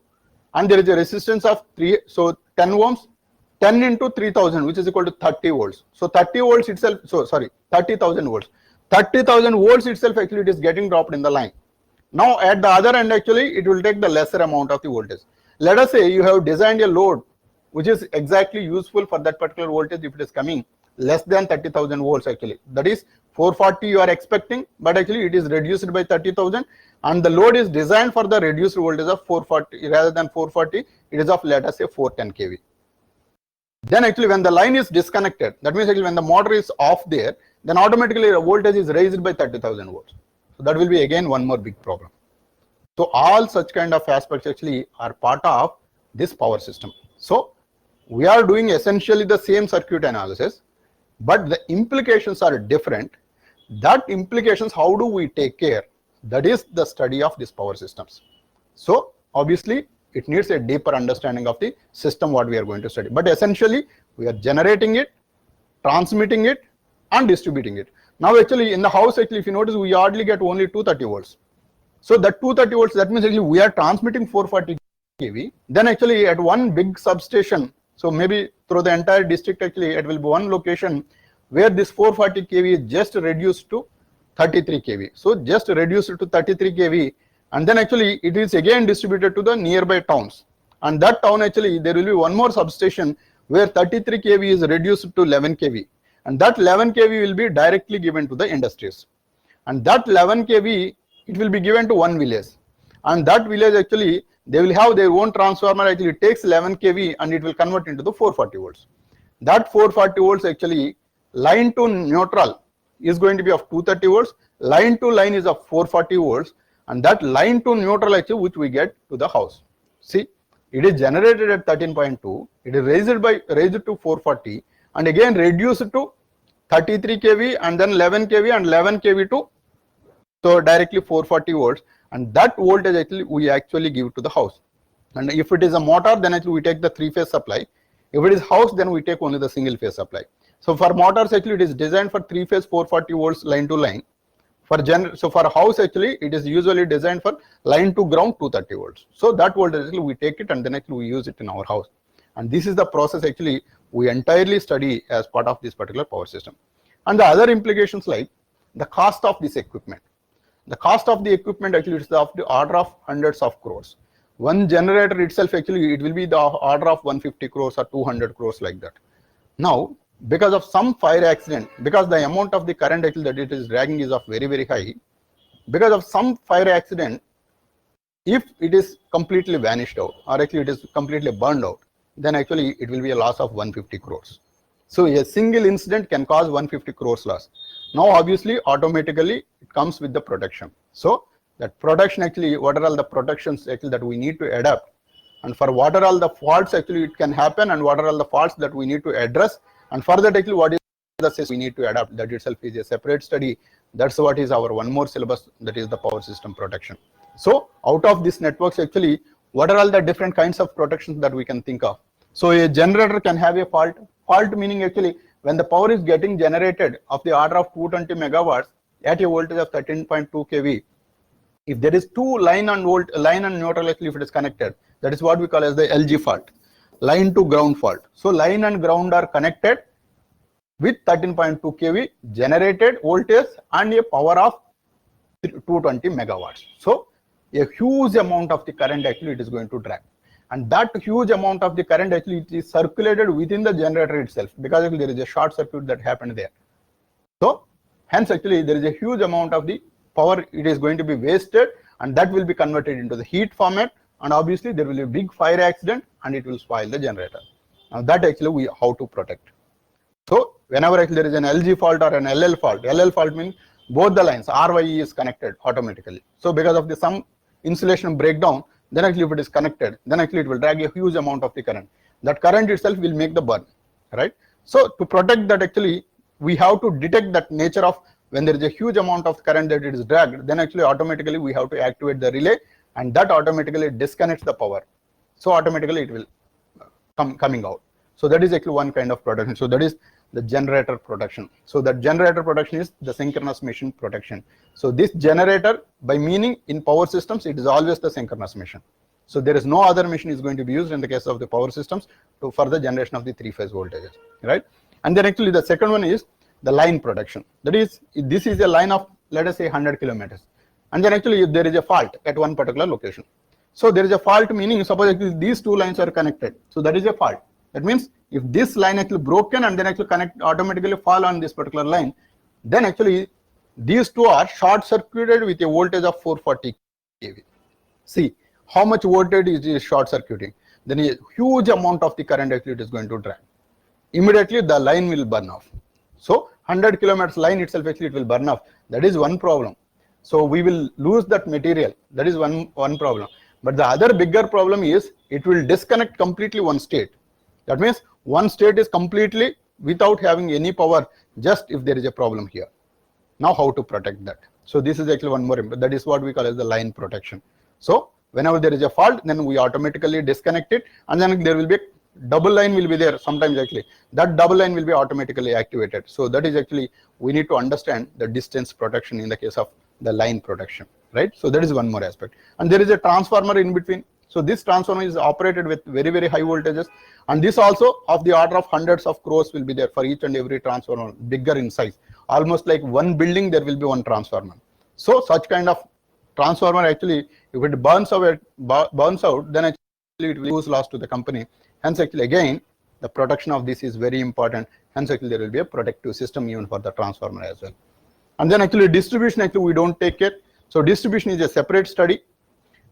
and there is a resistance of 10 ohms, 10 into 3000, which is equal to 30 volts. So 30 volts itself, 30,000 volts. 30,000 volts itself actually it is getting dropped in the line. Now at the other end actually it will take the lesser amount of the voltage. Let us say you have designed a load which is exactly useful for that particular voltage if it is coming less than 30,000 volts actually. That is 440 you are expecting, but actually it is reduced by 30,000, and the load is designed for the reduced voltage of 440 rather than 440, it is of let us say 410 kV. Then actually when the line is disconnected, that means actually when the motor is off there, then automatically the voltage is raised by 30,000 volts. So that will be again one more big problem. So all such kind of aspects actually are part of this power system. So we are doing essentially the same circuit analysis, but the implications are different. That implications, how do we take care? That is the study of these power systems. So obviously it needs a deeper understanding of the system what we are going to study. But essentially we are generating it, transmitting it, and distributing it. Now actually in the house actually if you notice we hardly get only 230 volts. So that 230 volts, that means actually we are transmitting 440 kV. Then actually at one big substation, so maybe through the entire district actually it will be one location where this 440 kV is just reduced to 33 kV. So just reduced to 33 kV, and then actually it is again distributed to the nearby towns. And that town actually there will be one more substation where 33 kV is reduced to 11 kV. And that 11 kV will be directly given to the industries. And that 11 kV, it will be given to one village. And that village actually, they will have their own transformer, actually it takes 11 kV and it will convert into the 440 volts. That 440 volts actually, line to neutral is going to be of 230 volts, line to line is of 440 volts, and that line to neutral actually which we get to the house. See, it is generated at 13.2, it is raised to 440, and again reduced to 33 kV and then 11 kV and 11 kV to so directly 440 volts, and that voltage actually we actually give to the house. And if it is a motor, then actually we take the 3-phase supply. If it is house, then we take only the single phase supply. So for motors actually it is designed for 3-phase 440 volts line to line. So for house actually it is usually designed for line to ground 230 volts. So that voltage actually we take it and then actually we use it in our house. And this is the process actually we entirely study as part of this particular power system. And the other implications like the cost of this equipment. The cost of the equipment actually is of the order of hundreds of crores. One generator itself actually it will be the order of 150 crores or 200 crores like that. Now because of some fire accident, because the amount of the current actually that it is dragging is of very, very high, because of some fire accident, if it is completely vanished out or actually it is completely burned out, then actually it will be a loss of 150 crores. So a single incident can cause 150 crores loss. Now obviously automatically it comes with the protection. So that protection actually, what are all the protections actually that we need to adapt, and for what are all the faults actually it can happen, and what are all the faults that we need to address, and for that actually what is the system we need to adapt, that itself is a separate study. That's what is our one more syllabus, that is the power system protection. So out of these networks actually, what are all the different kinds of protections that we can think of? So a generator can have a fault. Fault meaning actually when the power is getting generated of the order of 220 megawatts at a voltage of 13.2 kV, if there is two line and neutral actually if it is connected, that is what we call as the LG fault, line to ground fault. So line and ground are connected with 13.2 kV generated voltage and a power of 220 megawatts. So a huge amount of the current actually it is going to drag, and that huge amount of the current actually it is circulated within the generator itself, because there is a short circuit that happened there. So hence actually there is a huge amount of the power it is going to be wasted, and that will be converted into the heat format, and obviously there will be a big fire accident and it will spoil the generator. Now that actually we how to protect. So whenever actually there is an LG fault or an LL fault means both the lines RYE is connected automatically. So because of the some insulation breakdown, then actually if it is connected, then actually it will drag a huge amount of the current. That current itself will make the burn, right? So to protect that, actually we have to detect that nature of when there is a huge amount of current that it is dragged, then actually automatically we have to activate the relay, and that automatically disconnects the power. So automatically it will coming out. So that is actually one kind of protection. So that is the generator protection. So that generator protection is the synchronous machine protection. So this generator, by meaning in power systems, it is always the synchronous machine. So there is no other machine is going to be used in the case of the power systems to further generation of the three-phase voltages, right? And then actually the second one is the line protection. That is, this is a line of, let us say 100 kilometers. And then actually if there is a fault at one particular location. So there is a fault, meaning suppose these two lines are connected. So that is a fault. That means if this line actually broken and then actually connect automatically fall on this particular line, then actually these two are short circuited with a voltage of 440 kV. See how much voltage is short circuiting. Then a huge amount of the current actually it is going to drag. Immediately the line will burn off. So 100 kilometers line itself actually it will burn off. That is one problem. So we will lose that material. That is one problem. But the other bigger problem is it will disconnect completely one state. That means one state is completely without having any power, just if there is a problem here. Now how to protect that? So this is actually one more, that is what we call as the line protection. So whenever there is a fault, then we automatically disconnect it, and then there will be double line will be there sometimes actually. That double line will be automatically activated. So that is actually, we need to understand the distance protection in the case of the line protection, right? So that is one more aspect. And there is a transformer in between. So this transformer is operated with very, very high voltages, and this also of the order of hundreds of crores will be there for each and every transformer, bigger in size. Almost like one building there will be one transformer. So such kind of transformer actually, if it burns out, then actually it will lose loss to the company. Hence actually again, the protection of this is very important. Hence actually there will be a protective system even for the transformer as well. And then actually distribution, actually we don't take it. So distribution is a separate study,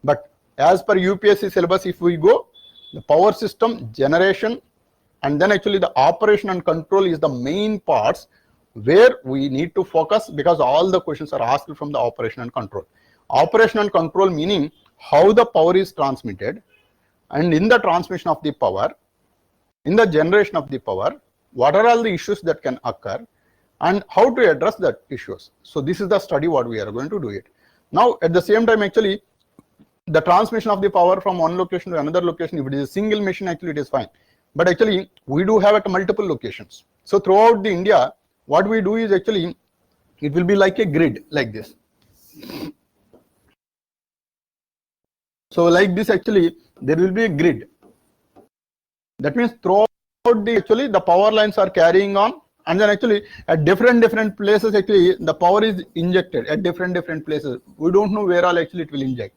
but as per UPSC syllabus, if we go, the power system, generation, and then actually the operation and control is the main parts where we need to focus, because all the questions are asked from the operation and control. Operation and control meaning how the power is transmitted, and in the transmission of the power, in the generation of the power, what are all the issues that can occur and how to address that issues. So this is the study what we are going to do it. Now at the same time actually, the transmission of the power from one location to another location, if it is a single machine, actually it is fine. But actually we do have at multiple locations. So throughout the India, what we do is actually, it will be like a grid like this. So like this actually, there will be a grid. That means throughout the, actually the power lines are carrying on, and then actually at different places actually the power is injected at different places. We don't know where all actually it will inject.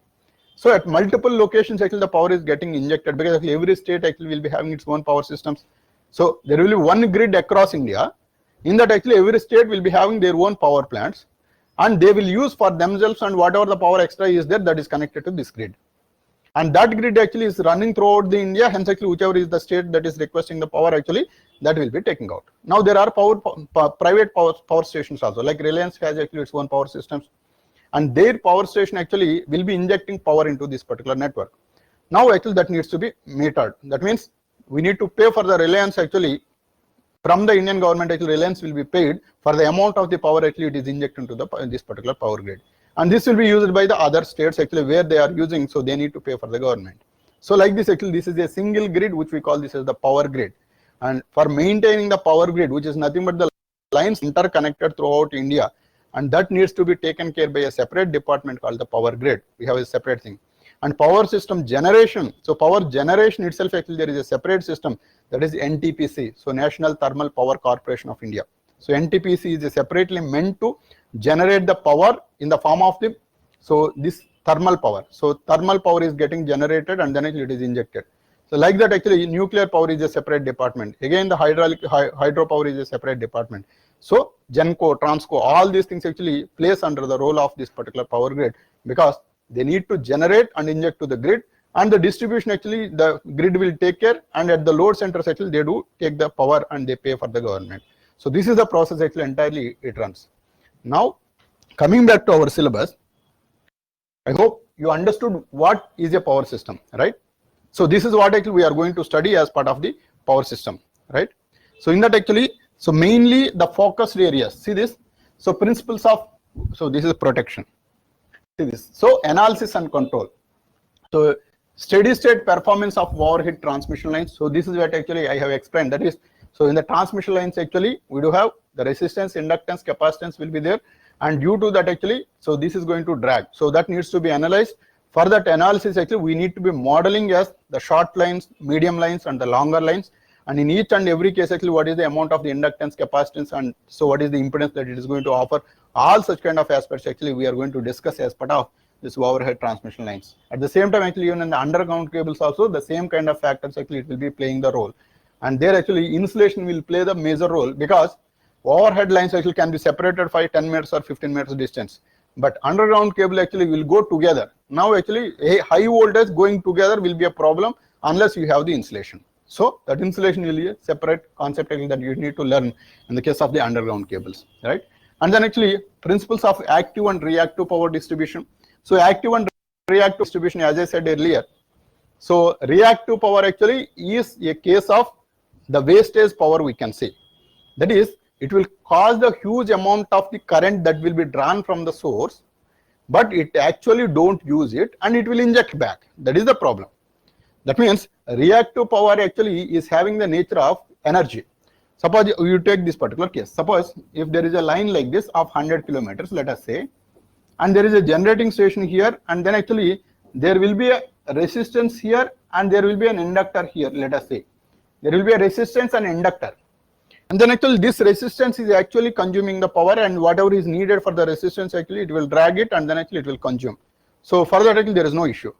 So at multiple locations actually the power is getting injected, because actually every state actually will be having its own power systems. So there will be one grid across India. In that actually every state will be having their own power plants, and they will use for themselves, and whatever the power extra is there, that is connected to this grid. And that grid actually is running throughout the India. Hence actually whichever is the state that is requesting the power, actually that will be taken out. Now there are private power stations also, like Reliance has actually its own power systems, and their power station actually will be injecting power into this particular network. Now actually that needs to be metered. That means we need to pay for the Reliance actually from the Indian government. Actually Reliance will be paid for the amount of the power actually it is injected into this particular power grid. And this will be used by the other states actually where they are using, so they need to pay for the government. So like this actually, this is a single grid which we call this as the power grid. And for maintaining the power grid, which is nothing but the lines interconnected throughout India, and that needs to be taken care by a separate department called the power grid. We have a separate thing. And power system generation, so power generation itself actually there is a separate system, that is NTPC, so National Thermal Power Corporation of India. So NTPC is separately meant to generate the power in the form of the, so this thermal power. So thermal power is getting generated and then it is injected. So like that actually nuclear power is a separate department. Again the hydropower is a separate department. So Genco, Transco, all these things actually place under the role of this particular power grid, because they need to generate and inject to the grid, and the distribution actually the grid will take care, and at the load centers actually they do take the power and they pay for the government. So this is the process actually entirely it runs. Now coming back to our syllabus, I hope you understood what is a power system, right? So this is what actually we are going to study as part of the power system, right? So in that actually, so mainly the focused areas, see this, so principles of, so this is protection, see this, so analysis and control, so steady state performance of overhead transmission lines. So this is what actually I have explained, that is, so in the transmission lines actually we do have the resistance, inductance, capacitance will be there, and due to that actually, so this is going to drag, so that needs to be analyzed. For that analysis actually we need to be modeling as the short lines, medium lines and the longer lines, and in each and every case actually what is the amount of the inductance, capacitance, and so what is the impedance that it is going to offer. All such kind of aspects actually we are going to discuss as part of this overhead transmission lines. At the same time actually even in the underground cables also the same kind of factors actually it will be playing the role, and there actually insulation will play the major role, because overhead lines actually can be separated by 10 meters or 15 meters distance, but underground cable actually will go together. Now actually a high voltage going together will be a problem unless you have the insulation. So that insulation will be a separate concept that you need to learn in the case of the underground cables, right? And then actually principles of active and reactive power distribution. So active and reactive distribution, as I said earlier, so reactive power actually is a case of the wastage power we can say, that is, it will cause the huge amount of the current that will be drawn from the source, but it actually don't use it and it will inject back. That is the problem. That means reactive power actually is having the nature of energy. Suppose you take this particular case. Suppose if there is a line like this of 100 kilometers, let us say, and there is a generating station here, and then actually there will be a resistance here and there will be an inductor here, let us say. There will be a resistance and inductor. And then actually this resistance is actually consuming the power, and whatever is needed for the resistance actually it will drag it and then actually it will consume. So for that actually there is no issue.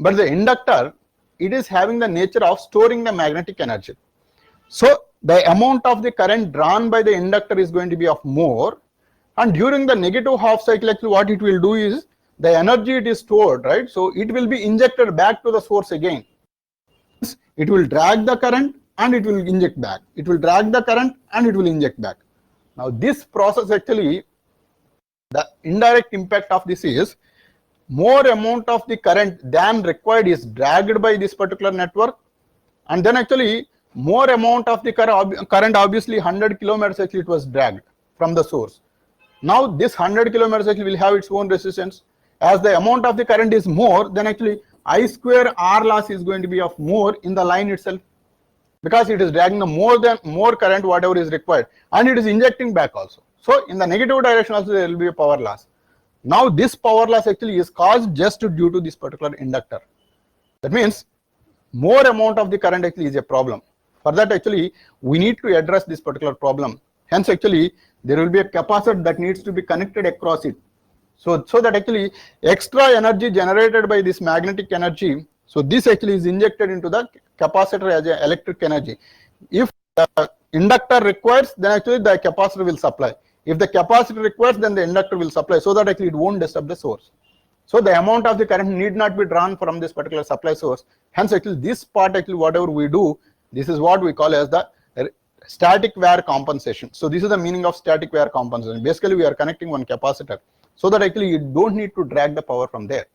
But the inductor, it is having the nature of storing the magnetic energy. So the amount of the current drawn by the inductor is going to be of more, and during the negative half cycle actually what it will do is the energy it is stored, right? So it will be injected back to the source again. It will drag the current and it will inject back. It will drag the current and it will inject back. Now this process actually, the indirect impact of this is more amount of the current than required is dragged by this particular network, and then actually more amount of the current, obviously 100 kilometers actually it was dragged from the source. Now this 100 kilometers actually will have its own resistance. As the amount of the current is more, then actually I square R loss is going to be of more in the line itself, because it is dragging the more current whatever is required, and it is injecting back also. So in the negative direction also there will be a power loss. Now this power loss actually is caused just due to this particular inductor. That means more amount of the current actually is a problem. For that actually we need to address this particular problem. Hence actually there will be a capacitor that needs to be connected across it. So that actually extra energy generated by this magnetic energy, so this actually is injected into the capacitor as an electric energy. If the inductor requires, then actually the capacitor will supply. If the capacitor requires, then the inductor will supply, so that actually it won't disturb the source. So the amount of the current need not be drawn from this particular supply source. Hence actually this part actually whatever we do, this is what we call as the static wear compensation. So this is the meaning of static wear compensation. Basically we are connecting one capacitor so that actually you don't need to drag the power from there.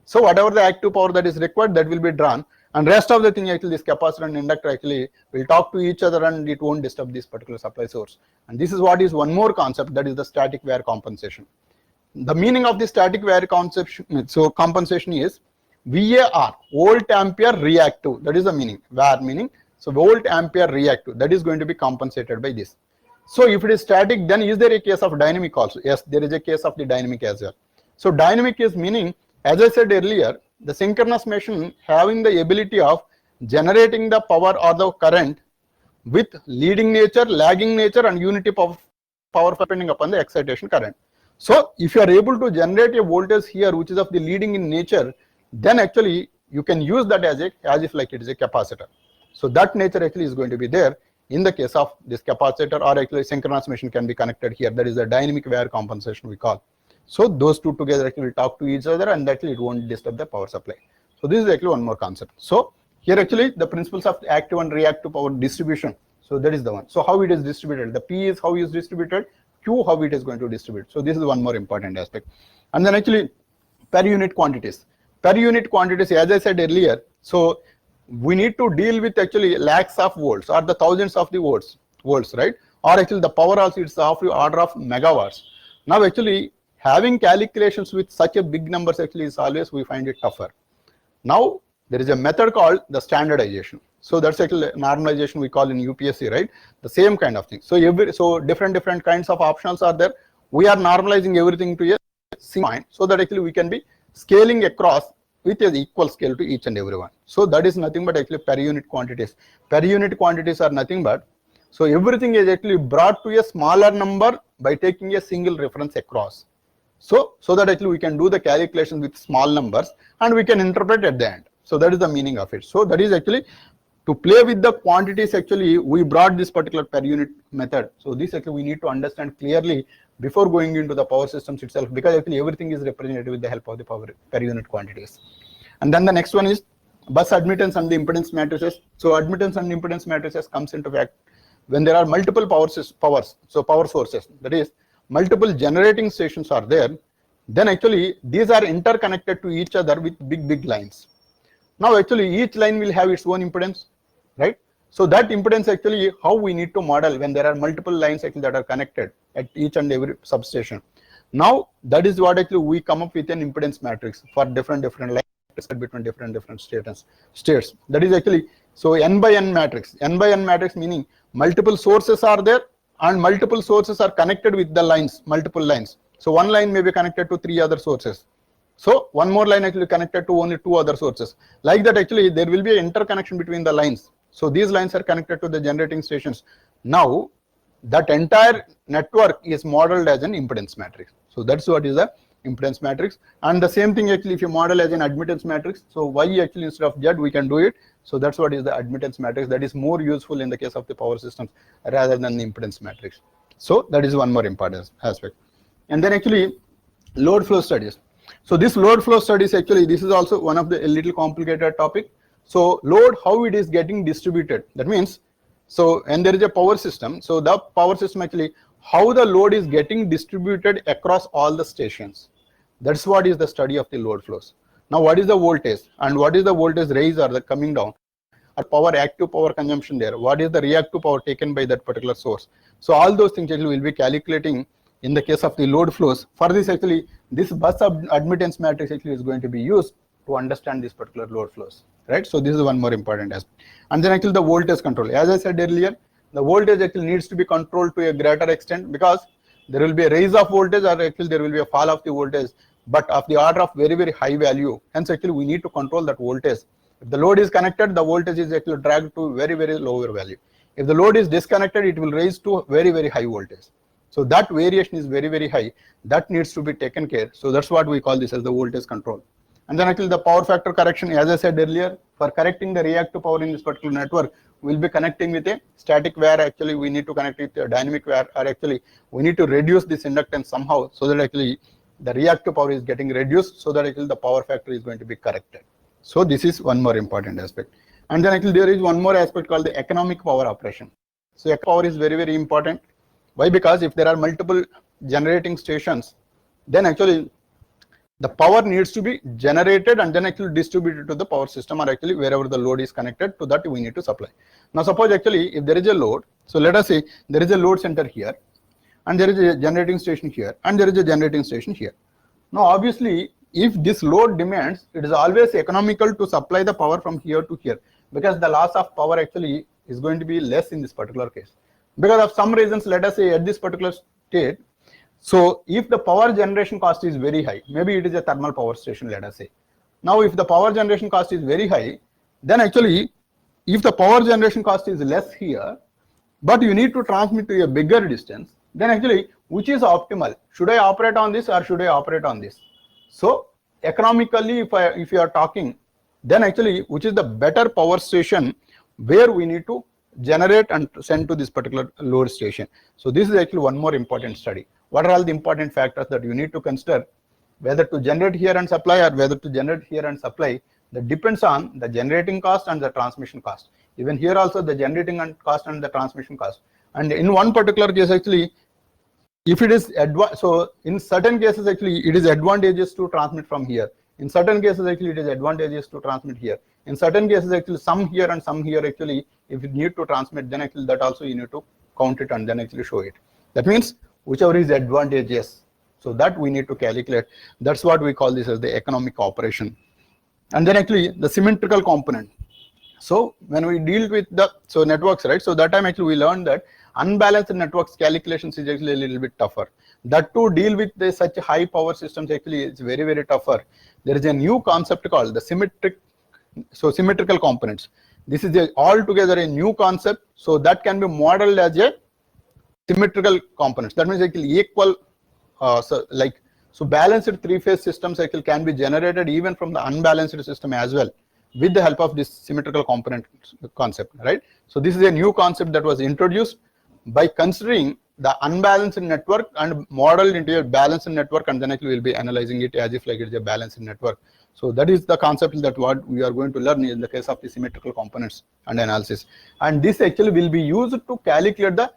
So whatever the active power that is required, that will be drawn, and rest of the thing actually this capacitor and inductor actually will talk to each other and it won't disturb this particular supply source. And this is what is one more concept, that is the static wear compensation. The meaning of the static wear compensation is VAR, volt ampere reactive, that is the meaning. VAR meaning, so volt ampere reactive, that is going to be compensated by this. So if it is static, then is there a case of dynamic also? Yes, there is a case of the dynamic as well. So dynamic is meaning, as I said earlier, the synchronous machine having the ability of generating the power or the current with leading nature, lagging nature, and unity power depending upon the excitation current. So if you are able to generate a voltage here which is of the leading in nature, then actually you can use that as if like it is a capacitor. So that nature actually is going to be there in the case of this capacitor, or actually synchronous machine can be connected here. That is the dynamic wear compensation we call. So those two together actually will talk to each other, and actually it won't disturb the power supply. So this is actually one more concept. So here actually the principles of active and reactive power distribution. So that is the one. So how it is distributed, the P is how it is distributed, Q how it is going to distribute. So this is one more important aspect. And then actually per unit quantities. Per unit quantities, as I said earlier, so we need to deal with actually lakhs of volts or the thousands of the volts, right? Or actually the power also it's of the order of megawatts. Now actually having calculations with such a big numbers actually is always we find it tougher. Now there is a method called the standardization. So that's actually normalization we call in UPSC, right? The same kind of thing. So different kinds of options are there. We are normalizing everything to a single point so that actually we can be scaling across with an equal scale to each and every one. So that is nothing but actually per unit quantities. Per unit quantities are nothing but, so everything is actually brought to a smaller number by taking a single reference across. So that actually we can do the calculation with small numbers and we can interpret at the end. So that is the meaning of it. So that is actually to play with the quantities, actually we brought this particular per unit method. So this actually we need to understand clearly before going into the power systems itself, because actually everything is represented with the help of the power per unit quantities. And then the next one is bus admittance and the impedance matrices. So admittance and impedance matrices comes into fact when there are multiple power sources, that is multiple generating stations are there, then actually these are interconnected to each other with big lines. Now actually each line will have its own impedance, right? So that impedance actually how we need to model when there are multiple lines actually that are connected at each and every substation. Now that is what actually we come up with an impedance matrix for different lines between different states. That is actually, so n by n matrix. N by n matrix meaning multiple sources are there and multiple sources are connected with the lines, multiple lines. So one line may be connected to 3 other sources. So one more line actually connected to only 2 other sources. Like that actually there will be an interconnection between the lines. So these lines are connected to the generating stations. Now that entire network is modeled as an impedance matrix. So that's what is the impedance matrix. And the same thing actually if you model as an admittance matrix, so Y actually instead of Z we can do it. So that's what is the admittance matrix. That is more useful in the case of the power systems rather than the impedance matrix. So that is one more important aspect. And then actually load flow studies. So this load flow studies actually, this is also one of the a little complicated topic. So load, how it is getting distributed. That means, so and there is a power system. So the power system actually, how the load is getting distributed across all the stations. That's what is the study of the load flows. Now what is the voltage and what is the voltage raise or the coming down? Power, active power consumption there. What is the reactive power taken by that particular source? So all those things actually will be calculating in the case of the load flows. For this actually, this bus admittance matrix actually is going to be used to understand this particular load flows, right? So this is one more important aspect. And then actually the voltage control. As I said earlier, the voltage actually needs to be controlled to a greater extent because there will be a rise of voltage or actually there will be a fall of the voltage, but of the order of very high value. Hence actually we need to control that voltage. If the load is connected, the voltage is actually dragged to very lower value. If the load is disconnected, it will raise to very high voltage. So that variation is very high. That needs to be taken care. So that's what we call this as the voltage control. And then actually the power factor correction, as I said earlier, for correcting the reactive power in this particular network, we'll be connecting with a static wire. Actually, we need to connect it to a dynamic wire, or actually we need to reduce this inductance somehow so that actually the reactive power is getting reduced so that actually the power factor is going to be corrected. So this is one more important aspect. And then actually there is one more aspect called the economic power operation. So power is very important. Why? Because if there are multiple generating stations, then actually the power needs to be generated and then actually distributed to the power system, or actually wherever the load is connected to that we need to supply. Now suppose actually if there is a load, so let us say there is a load center here and there is a generating station here and there is a generating station here. Now obviously if this load demands, it is always economical to supply the power from here to here, because the loss of power actually is going to be less in this particular case. Because of some reasons, let us say at this particular state, so if the power generation cost is very high, maybe it is a thermal power station, let us say. Now if the power generation cost is very high, then actually if the power generation cost is less here, but you need to transmit to a bigger distance, then actually which is optimal? Should I operate on this or should I operate on this? So economically, if you are talking, then actually which is the better power station where we need to generate and send to this particular load station. So this is actually one more important study. What are all the important factors that you need to consider, whether to generate here and supply or whether to generate here and supply? that depends on the generating cost and the transmission cost. Even here also the generating cost and the transmission cost. And in one particular case actually, if it is so in certain cases actually it is advantageous to transmit from here. In certain cases actually it is advantageous to transmit here. In certain cases actually some here and some here actually, if you need to transmit, then actually that also you need to count it and then actually show it. That means whichever is advantageous. So that we need to calculate. That's what we call this as the economic operation. And then actually the symmetrical component. So when we deal with the networks, right? So that time actually we learned that unbalanced networks calculations is actually a little bit tougher. That to deal with such high power systems actually it's very, very tougher. There is a new concept called the symmetrical components. This is altogether a new concept. So that can be modeled as a symmetrical components. That means actually equal, so balanced three-phase systems actually can be generated even from the unbalanced system as well, with the help of this symmetrical component concept, right? So this is a new concept that was introduced by considering the unbalanced network and modeled into a balanced network, and then actually we'll be analyzing it as if like it's a balanced network. So that is the concept that what we are going to learn in the case of the symmetrical components and analysis. And this actually will be used to calculate the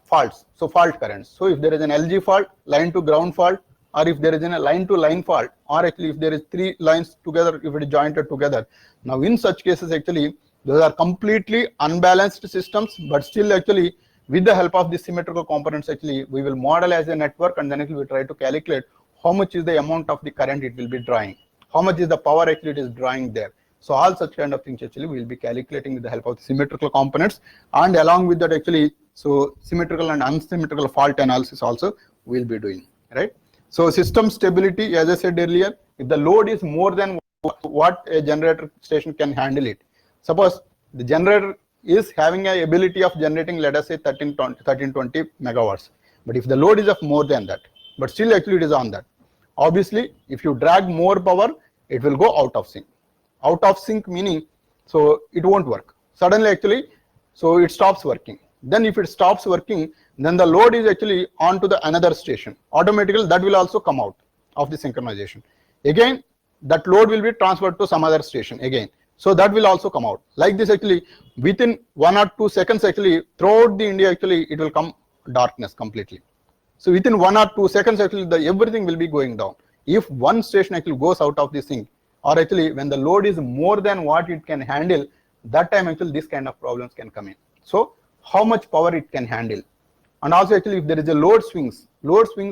faults, so fault currents. So if there is an LG fault, line to ground fault, or if there is a line to line fault, or actually if there is three lines together, if it is jointed together. Now in such cases actually those are completely unbalanced systems, but still actually with the help of the symmetrical components actually we will model as a network, and then actually we try to calculate how much is the amount of the current it will be drawing, how much is the power actually it is drawing there. So all such kind of things actually we will be calculating with the help of the symmetrical components, and along with that actually so symmetrical and unsymmetrical fault analysis also we will be doing, right? So system stability, as I said earlier, if the load is more than what a generator station can handle it. Suppose the generator is having an ability of generating, let us say 1320 megawatts, but if the load is of more than that, but still actually it is on that, obviously if you drag more power it will go out of sync. Out of sync meaning so it won't work suddenly actually, so it stops working. Then if it stops working, then the load is actually on to the another station, automatically that will also come out of the synchronization. Again that load will be transferred to some other station again, so that will also come out. Like this actually within 1 or 2 seconds actually throughout the India actually it will come darkness completely. So within 1 or 2 seconds actually everything will be going down if one station actually goes out of the sync, or actually when the load is more than what it can handle, that time actually this kind of problems can come in. So how much power it can handle. And also actually if there is a load swings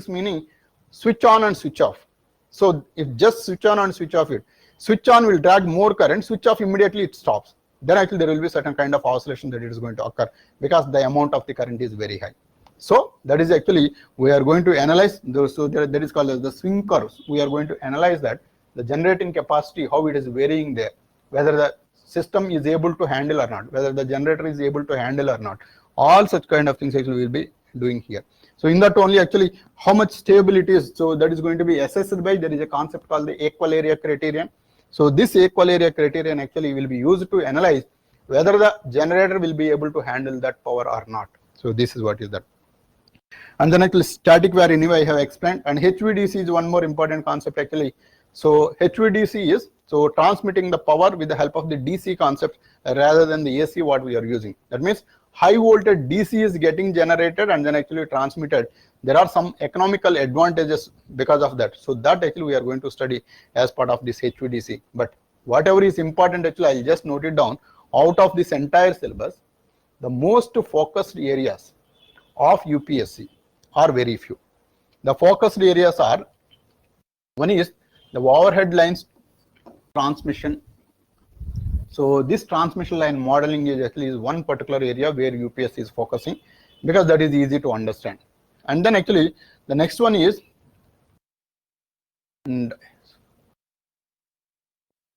meaning switch on and switch off. So if just switch on and switch off it, switch on will drag more current, switch off immediately it stops, then actually there will be certain kind of oscillation that it is going to occur because the amount of the current is very high. So that is actually we are going to analyze those. So that is called as the swing curves. We are going to analyze that the generating capacity, how it is varying there, whether the system is able to handle or not, whether the generator is able to handle or not. All such kind of things actually we will be doing here. So in that only actually how much stability is, so that is going to be assessed by, there is a concept called the equal area criterion. So this equal area criterion actually will be used to analyze whether the generator will be able to handle that power or not. So this is what is that. And then actually static wire anyway I have explained, and HVDC is one more important concept actually. So HVDC is so transmitting the power with the help of the DC concept rather than the AC what we are using. That means high voltage DC is getting generated and then actually transmitted. There are some economical advantages because of that. So that actually we are going to study as part of this HVDC. But whatever is important actually I'll just note it down. Out of this entire syllabus, the most focused areas of UPSC are very few. The focused areas are, one is the overhead lines transmission. So this transmission line modeling is actually one particular area where UPSC is focusing because that is easy to understand. And then actually the next one is,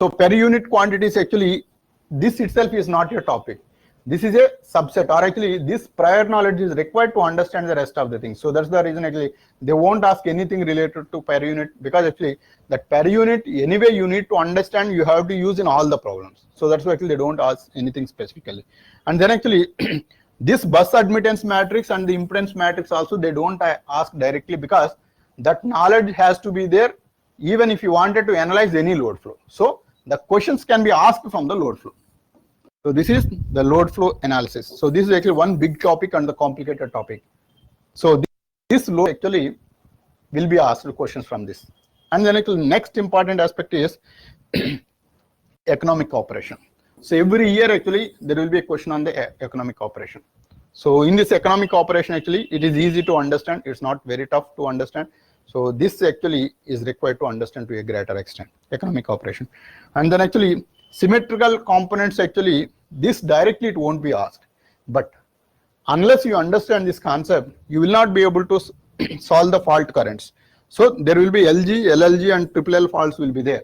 so per unit quantities actually this itself is not your topic. This is a subset, or actually this prior knowledge is required to understand the rest of the things. So that's the reason actually they won't ask anything related to per unit, because actually that per unit anyway you need to understand, you have to use in all the problems. So that's why actually they don't ask anything specifically. And then actually this bus admittance matrix and the impedance matrix also they don't ask directly, because that knowledge has to be there even if you wanted to analyze any load flow. So the questions can be asked from the load flow. So this is the load flow analysis. So this is actually one big topic and the complicated topic. So this load actually will be asked questions from this. And then actually next important aspect is economic operation. So every year actually there will be a question on the economic operation. So in this economic operation actually it is easy to understand. It's not very tough to understand. So this actually is required to understand to a greater extent, economic operation. And then actually symmetrical components, actually this directly it won't be asked, but unless you understand this concept, you will not be able to solve the fault currents. So there will be LG, LLG and LLL faults will be there.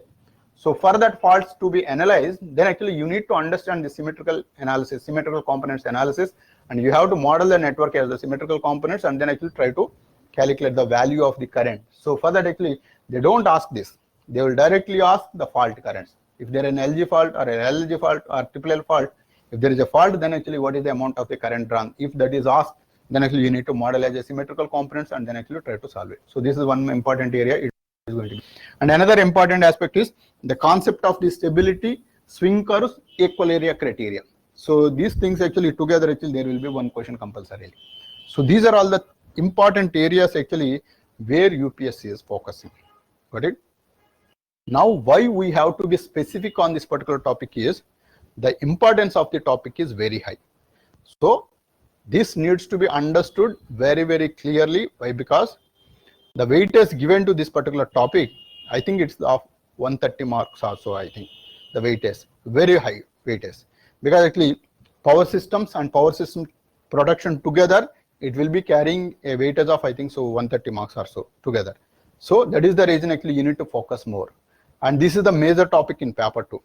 So for that faults to be analyzed, then actually you need to understand the symmetrical analysis, symmetrical components analysis, and you have to model the network as the symmetrical components and then actually try to calculate the value of the current. So for that actually they don't ask this, they will directly ask the fault currents. If there is an LG fault or an LLG fault or LLL fault, if there is a fault, then actually what is the amount of the current drawn? If that is asked, then actually you need to model as a symmetrical components and then actually try to solve it. So this is one important area it is going to be. And another important aspect is the concept of the stability, swing curves, equal area criteria. So these things actually together actually there will be one question compulsorily. So these are all the important areas actually where UPSC is focusing. Got it? Now why we have to be specific on this particular topic is the importance of the topic is very high. So this needs to be understood very, very clearly. Why? Because the weightage given to this particular topic, I think it's of 130 marks also. I think the weightage, very high weightage, because actually power systems and power system production together, it will be carrying a weightage of I think so 130 marks or so together. So that is the reason actually you need to focus more. And this is the major topic in paper 2.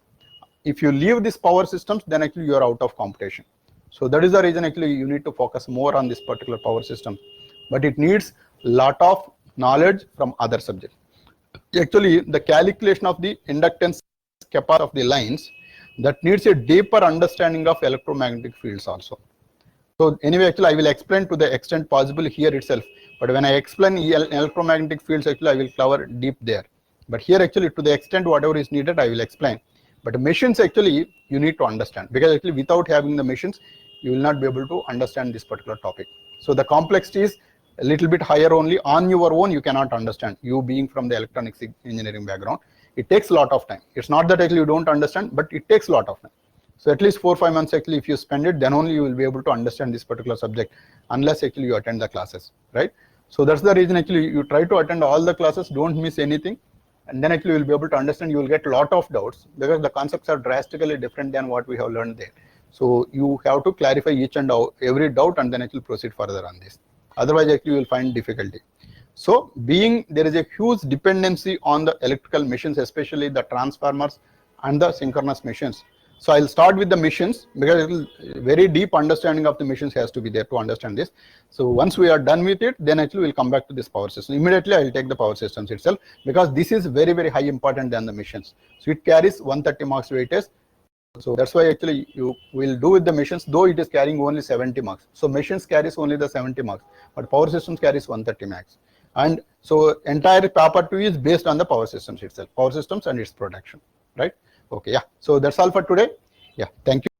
If you leave this power systems, then actually you are out of competition. So that is the reason actually you need to focus more on this particular power system. But it needs a lot of knowledge from other subjects. Actually, the calculation of the inductance capacity of the lines, that needs a deeper understanding of electromagnetic fields also. So anyway, actually I will explain to the extent possible here itself. But when I explain electromagnetic fields, actually I will cover deep there. But here actually to the extent whatever is needed, I will explain. But machines actually you need to understand, because actually without having the machines, you will not be able to understand this particular topic. So the complexity is a little bit higher only. On your own, you cannot understand. You being from the electronics engineering background, it takes a lot of time. It's not that actually you don't understand, but it takes a lot of time. So at least 4 or 5 months actually if you spend it, then only you will be able to understand this particular subject, unless actually you attend the classes, right? So that's the reason actually you try to attend all the classes, don't miss anything. And then actually you will be able to understand, you will get a lot of doubts because the concepts are drastically different than what we have learned there. So you have to clarify each and every doubt and then actually proceed further on this. Otherwise actually you will find difficulty. So being there is a huge dependency on the electrical machines, especially the transformers and the synchronous machines. So I'll start with the machines because very deep understanding of the machines has to be there to understand this. So once we are done with it, then actually we'll come back to this power system. Immediately I'll take the power systems itself, because this is very, very high important than the machines. So it carries 130 marks weightage. So that's why actually you will do with the machines, though it is carrying only 70 marks. So machines carries only the 70 marks, but power systems carries 130 marks. And so entire paper 2 is based on the power systems itself, power systems and its production, right? Okay, yeah. So that's all for today. Yeah, thank you.